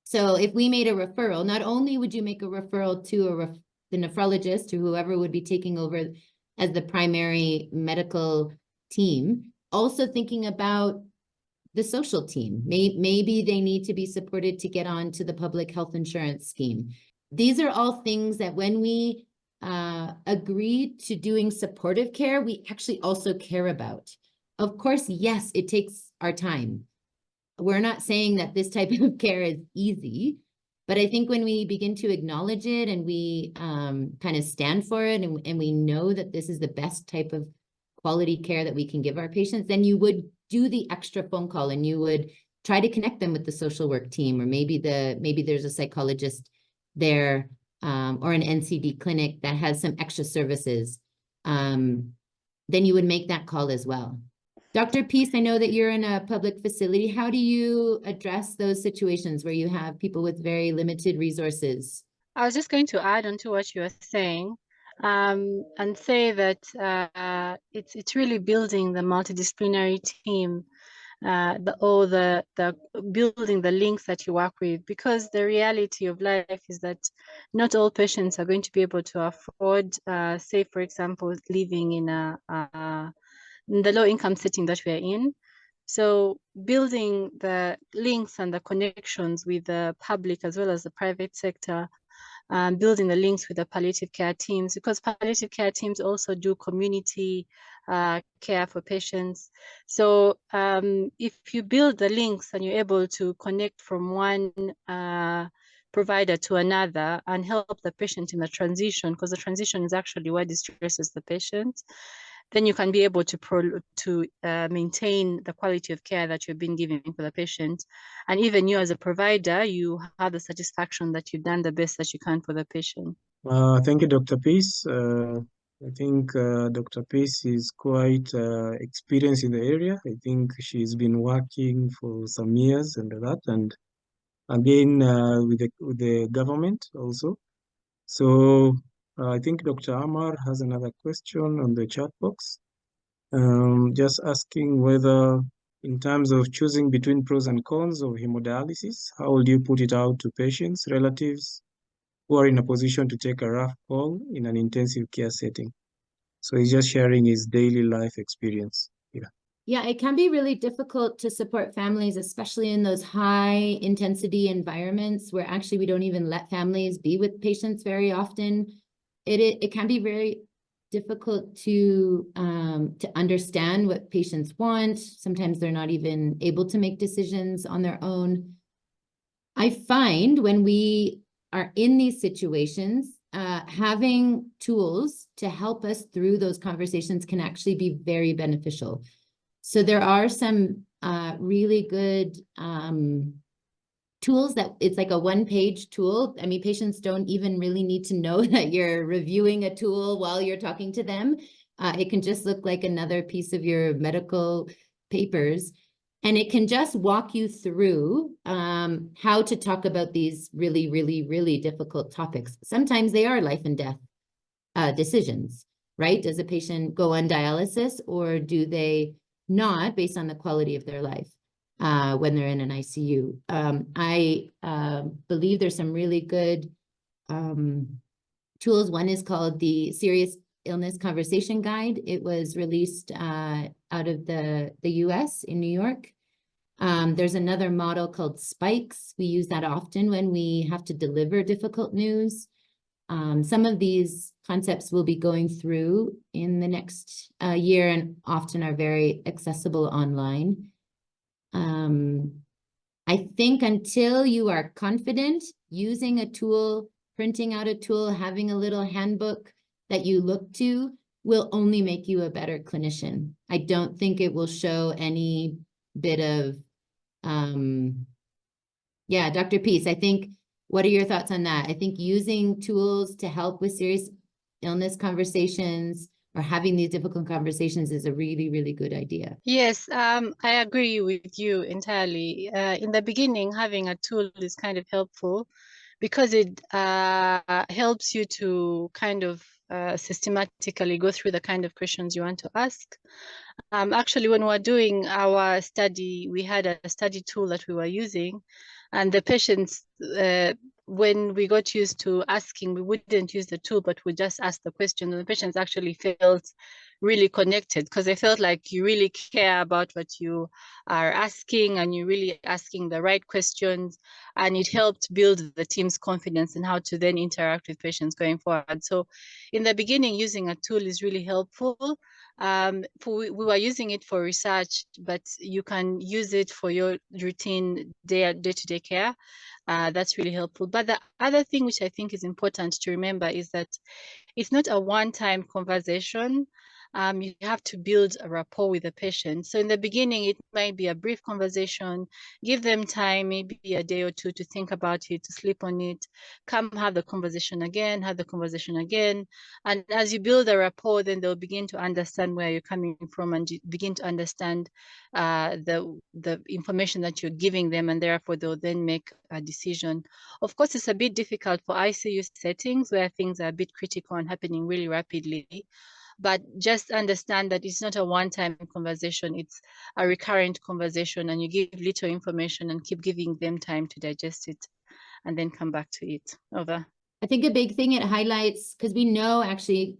So if we made a referral, not only would you make a referral to the nephrologist or whoever would be taking over as the primary medical team, also thinking about the social team. Maybe they need to be supported to get on to the public health insurance scheme. These are all things that when we agree to doing supportive care, we actually also care about. Of course, yes, it takes our time. We're not saying that this type of care is easy, but I think when we begin to acknowledge it and we kind of stand for it, and we know that this is the best type of quality care that we can give our patients, then you would do the extra phone call and you would try to connect them with the social work team, or maybe there's a psychologist there, or an NCD clinic that has some extra services. Then you would make that call as well. Dr. Peace, I know that you're in a public facility. How do you address those situations where you have people with very limited resources? I was just going to add on to what you were saying, and say that it's really building the multidisciplinary team, the building the links that you work with, because the reality of life is that not all patients are going to be able to afford, say, for example, living in the low income setting that we're in. So building the links and the connections with the public as well as the private sector, building the links with the palliative care teams, because palliative care teams also do community care for patients. So if you build the links and you're able to connect from one provider to another and help the patient in the transition, because the transition is actually what distresses the patient, then you can be able to maintain the quality of care that you've been giving for the patient. And even you as a provider, you have the satisfaction that you've done the best that you can for the patient. Thank you, Dr. Peace. I think Dr. Peace is quite experienced in the area. I think she's been working for some years and that, and again with the government also. So I think Dr. Amar has another question on the chat box. Just asking whether, in terms of choosing between pros and cons of hemodialysis, how would you put it out to patients, relatives who are in a position to take a rough call in an intensive care setting? So he's just sharing his daily life experience. Yeah. Yeah, it can be really difficult to support families, especially in those high intensity environments where actually we don't even let families be with patients very often. It can be very difficult to understand what patients want. Sometimes they're not even able to make decisions on their own. I find when we are in these situations, having tools to help us through those conversations can actually be very beneficial. So there are some really good tools that it's like a one-page tool. I mean, patients don't even really need to know that you're reviewing a tool while you're talking to them. It can just look like another piece of your medical papers. And it can just walk you through how to talk about these really, really, really difficult topics. Sometimes they are life and death decisions, right? Does a patient go on dialysis or do they not, based on the quality of their life when they're in an ICU? I believe there's some really good tools. One is called the Serious Illness Conversation Guide. It was released out of the US in New York. There's another model called Spikes. We use that often when we have to deliver difficult news. Some of these concepts will be going through in the next year and often are very accessible online. I think until you are confident using a tool, printing out a tool, having a little handbook that you look to will only make you a better clinician. I don't think it will show any bit of, yeah, Dr. Peace, I think, what are your thoughts on that? I think using tools to help with serious illness conversations or having these difficult conversations is a really, really good idea. Yes, I agree with you entirely. In the beginning, having a tool is kind of helpful because it helps you to kind of systematically go through the kind of questions you want to ask. Actually, when we were doing our study, we had a study tool that we were using, and the patients, when we got used to asking, we wouldn't use the tool, but we just asked the question, and the patients actually felt really connected because they felt like you really care about what you are asking and you're really asking the right questions, and it helped build the team's confidence in how to then interact with patients going forward. So in the beginning, using a tool is really helpful. We were using it for research, but you can use it for your routine day-to-day care. That's really helpful. But the other thing which I think is important to remember is that it's not a one-time conversation. You have to build a rapport with the patient. So in the beginning, it might be a brief conversation. Give them time, maybe a day or two to think about it, to sleep on it. Come have the conversation again, have the conversation again. And as you build a rapport, then they'll begin to understand where you're coming from and begin to understand the information that you're giving them, and therefore they'll then make a decision. Of course, it's a bit difficult for ICU settings where things are a bit critical and happening really rapidly. But just understand that it's not a one-time conversation, it's a recurrent conversation, and you give little information and keep giving them time to digest it and then come back to it. Over. I think a big thing it highlights, because we know actually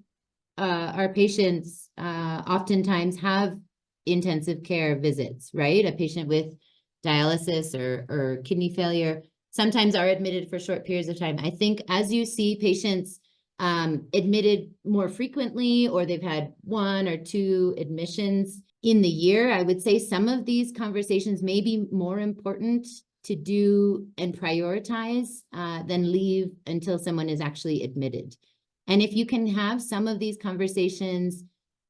our patients oftentimes have intensive care visits, right? A patient with dialysis or kidney failure sometimes are admitted for short periods of time. I think as you see patients admitted more frequently, or they've had 1 or 2 admissions in the year, I would say some of these conversations may be more important to do and prioritize than leave until someone is actually admitted. And if you can have some of these conversations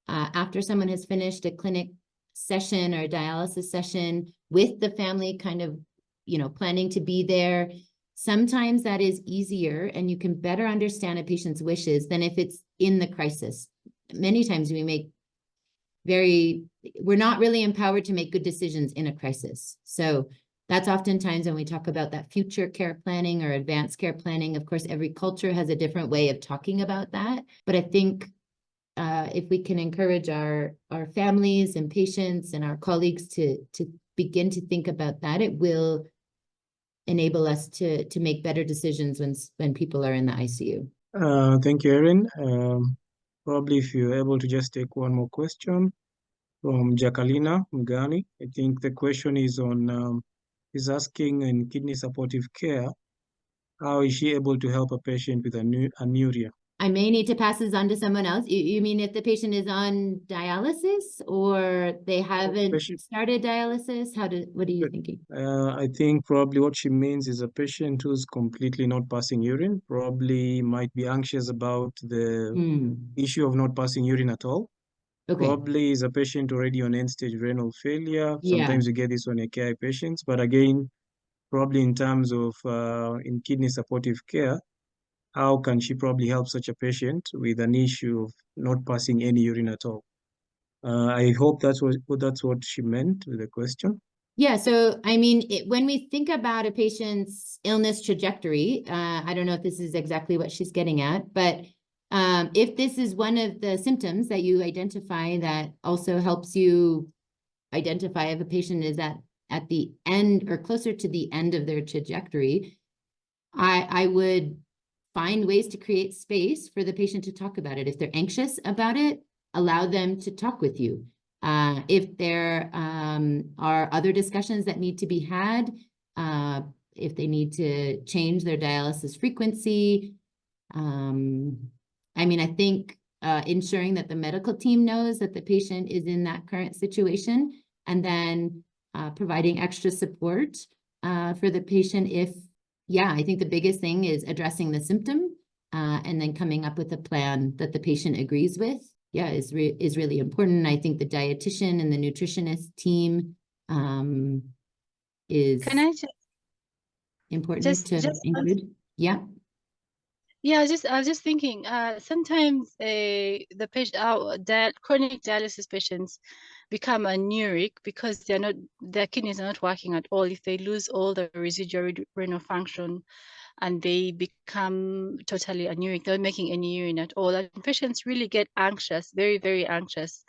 after someone has finished a clinic session or a dialysis session with the family kind of, planning to be there, sometimes that is easier and you can better understand a patient's wishes than if it's in the crisis. Many times we're not really empowered to make good decisions in a crisis. So that's oftentimes when we talk about that future care planning or advanced care planning. Of course, every culture has a different way of talking about that. But I think if we can encourage our families and patients and our colleagues to begin to think about that, it will enable us to make better decisions when people are in the ICU. Thank you, Erin. Probably if you're able to just take one more question from Jacqueline Mgani. I think the question is on, is asking in kidney supportive care, how is she able to help a patient with anuria? I may need to pass this on to someone else. You mean if the patient is on dialysis or they haven't started dialysis? What are you thinking? I think probably what she means is a patient who's completely not passing urine, probably might be anxious about the issue of not passing urine at all. Okay. Probably is a patient already on end-stage renal failure. Yeah. Sometimes you get this on AKI patients, but again, probably in terms of in kidney supportive care, how can she probably help such a patient with an issue of not passing any urine at all? I hope that's what she meant with the question. Yeah, so I mean, when we think about a patient's illness trajectory, I don't know if this is exactly what she's getting at, but if this is one of the symptoms that you identify that also helps you identify if a patient is at the end or closer to the end of their trajectory, I would find ways to create space for the patient to talk about it. If they're anxious about it, allow them to talk with you. If there are other discussions that need to be had, if they need to change their dialysis frequency, I think ensuring that the medical team knows that the patient is in that current situation, and then providing extra support for the patient I think the biggest thing is addressing the symptom and then coming up with a plan that the patient agrees with. Is really important. I think the dietitian and the nutritionist team is important to include. Yeah. Yeah, I was just thinking, sometimes the chronic dialysis patients become anuric because their kidneys are not working at all. If they lose all the residual renal function and they become totally anuric, they're not making any urine at all. And patients really get anxious, very, very anxious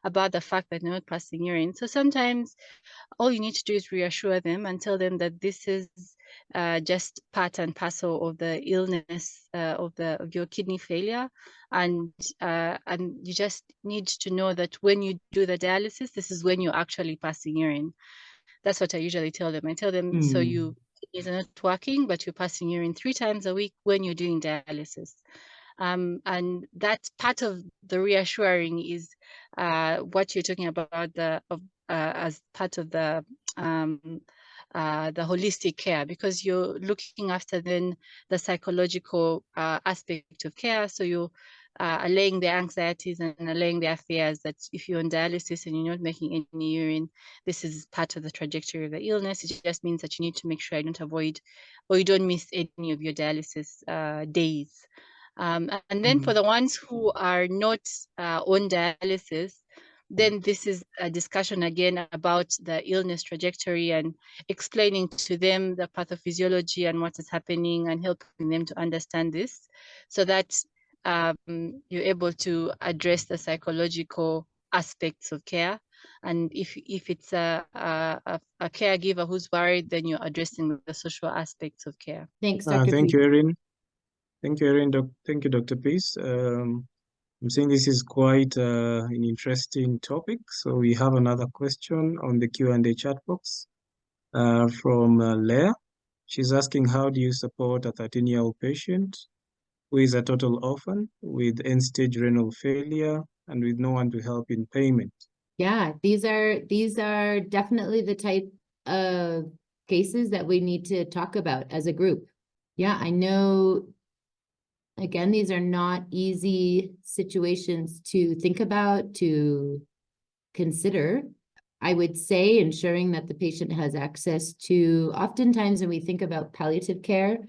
about the fact that they're not passing urine. So sometimes all you need to do is reassure them and tell them that this is just part and parcel of the illness of your kidney failure, and you just need to know that when you do the dialysis, this is when you're actually passing urine. That's what I usually tell them. I tell them, so you kidneys are not working, but you're passing urine 3 times a week when you're doing dialysis. And that's part of the reassuring is what you're talking about as part of the holistic care, because you're looking after then the psychological aspect of care. So you're allaying their anxieties and allaying their fears that if you're on dialysis and you're not making any urine, this is part of the trajectory of the illness. It just means that you need to make sure you don't avoid or you don't miss any of your dialysis days. And then for the ones who are not on dialysis, then this is a discussion again about the illness trajectory and explaining to them the pathophysiology and what is happening and helping them to understand this so that you're able to address the psychological aspects of care. And if it's a caregiver who's worried, then you're addressing the social aspects of care. Thanks, Dr. Thank you, Erin. Thank you, Erin. Thank you, Dr. Peace. I'm saying this is quite an interesting topic. So we have another question on the Q&A chat box from Leah. She's asking, how do you support a 13-year-old patient who is a total orphan with end-stage renal failure and with no one to help in payment? Yeah, these are definitely the type of cases that we need to talk about as a group. Yeah, I know, again, these are not easy situations to think about, to consider. I would say ensuring that the patient has access to, oftentimes when we think about palliative care,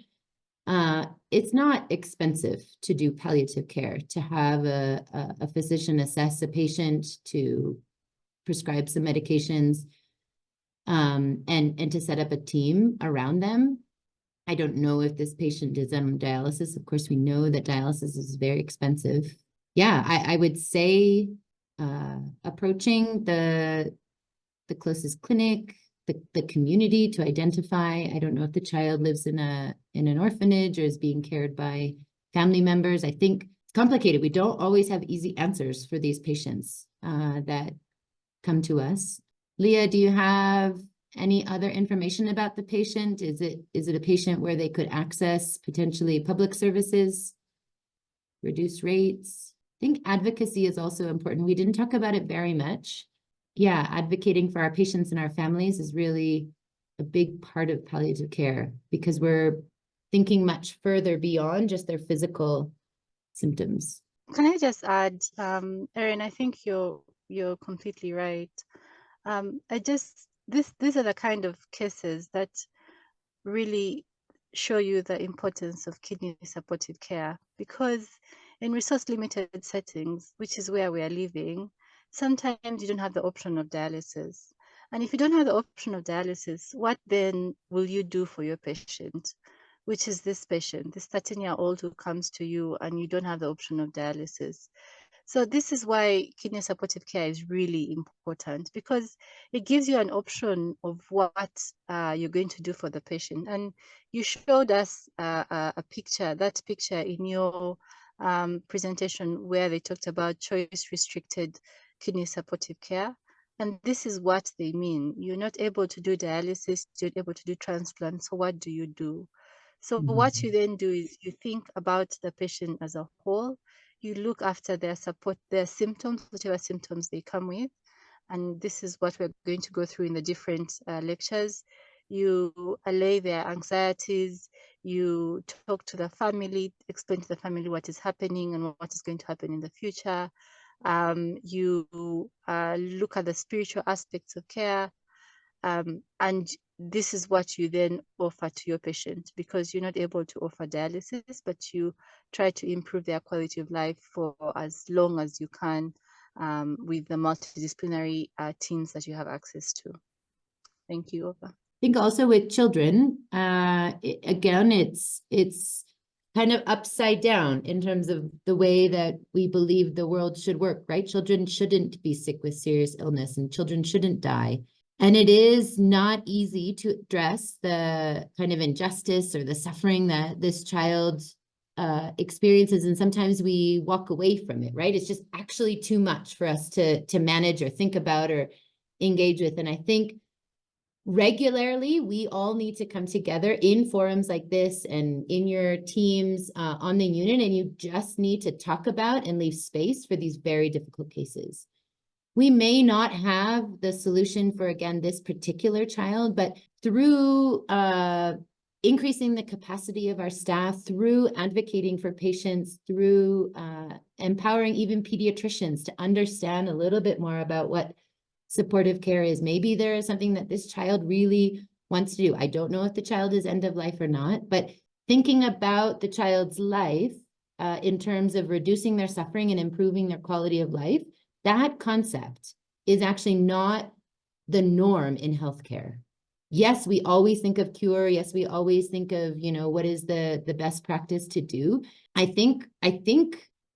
it's not expensive to do palliative care, to have a physician assess a patient, to prescribe some medications, and to set up a team around them. I don't know if this patient is on dialysis. Of course, we know that dialysis is very expensive. Yeah, I would say approaching the closest clinic, the community to identify. I don't know if the child lives in an orphanage or is being cared by family members. I think it's complicated. We don't always have easy answers for these patients that come to us. Leah, do you have any other information about the patient? Is it a patient where they could access potentially public services, reduced rates? I think advocacy is also important. We didn't talk about it very much. Yeah, advocating for our patients and our families is really a big part of palliative care, because we're thinking much further beyond just their physical symptoms. Can I just add, Erin, I think you're completely right. These are the kind of cases that really show you the importance of kidney supported care, because in resource limited settings, which is where we are living, sometimes you don't have the option of dialysis. And if you don't have the option of dialysis, what then will you do for your patient? Which is this patient, this 13-year-old who comes to you and you don't have the option of dialysis. So this is why kidney supportive care is really important, because it gives you an option of what you're going to do for the patient. And you showed us a picture, that picture in your presentation where they talked about choice restricted kidney supportive care. And this is what they mean. You're not able to do dialysis, you're not able to do transplant. So what do you do? So what you then do is you think about the patient as a whole. You look after their support, their symptoms, whatever symptoms they come with. And this is what we're going to go through in the different lectures. You allay their anxieties, you talk to the family, explain to the family what is happening and what is going to happen in the future. You look at the spiritual aspects of care. And this is what you then offer to your patient, because you're not able to offer dialysis, but you try to improve their quality of life for as long as you can with the multidisciplinary teams that you have access to. Thank you, Ova. I think also with children, again, it's kind of upside down in terms of the way that we believe the world should work, right? Children shouldn't be sick with serious illness and children shouldn't die. And it is not easy to address the kind of injustice or the suffering that this child experiences. And sometimes we walk away from it, right? It's just actually too much for us to manage or think about or engage with. And I think regularly, we all need to come together in forums like this and in your teams on the unit, and you just need to talk about and leave space for these very difficult cases. We may not have the solution for, again, this particular child, but through increasing the capacity of our staff, through advocating for patients, through empowering even pediatricians to understand a little bit more about what supportive care is. Maybe there is something that this child really wants to do. I don't know if the child is end of life or not, but thinking about the child's life in terms of reducing their suffering and improving their quality of life, that concept is actually not the norm in healthcare. Yes, we always think of cure. Yes, we always think of, what is the best practice to do. I think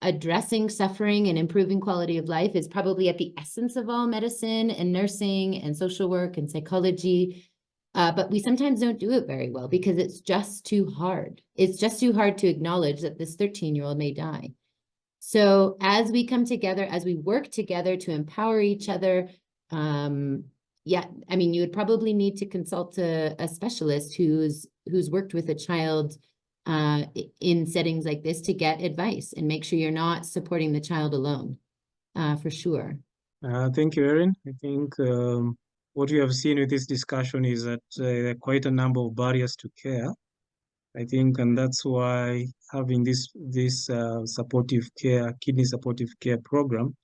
addressing suffering and improving quality of life is probably at the essence of all medicine and nursing and social work and psychology. But we sometimes don't do it very well because it's just too hard. It's just too hard to acknowledge that this 13-year-old may die. So as we come together, as we work together to empower each other, yeah, I mean, you would probably need to consult a specialist who's worked with a child in settings like this to get advice and make sure you're not supporting the child alone, for sure. Thank you, Erin. I think what we have seen with this discussion is that there are quite a number of barriers to care. I think, and that's why having this supportive care, kidney supportive care program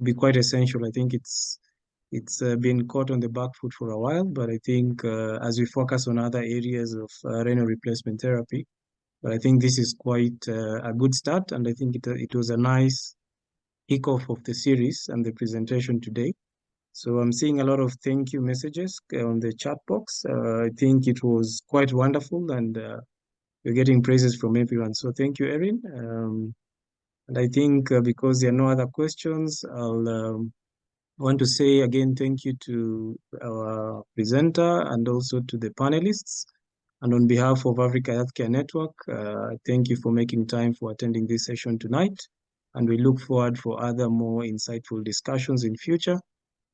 be quite essential. I think it's been caught on the back foot for a while, but I think as we focus on other areas of renal replacement therapy, but I think this is quite a good start, and I think it was a nice kickoff of the series and the presentation today. So I'm seeing a lot of thank you messages on the chat box. I think it was quite wonderful, and we're getting praises from everyone. So thank you, Erin. And I think because there are no other questions, I'll want to say again thank you to our presenter and also to the panelists. And on behalf of Africa Healthcare Network, thank you for making time for attending this session tonight. And we look forward for other more insightful discussions in future.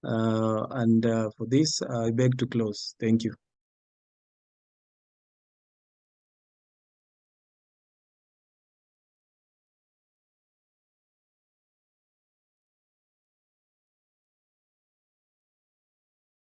For this, I beg to close. Thank you.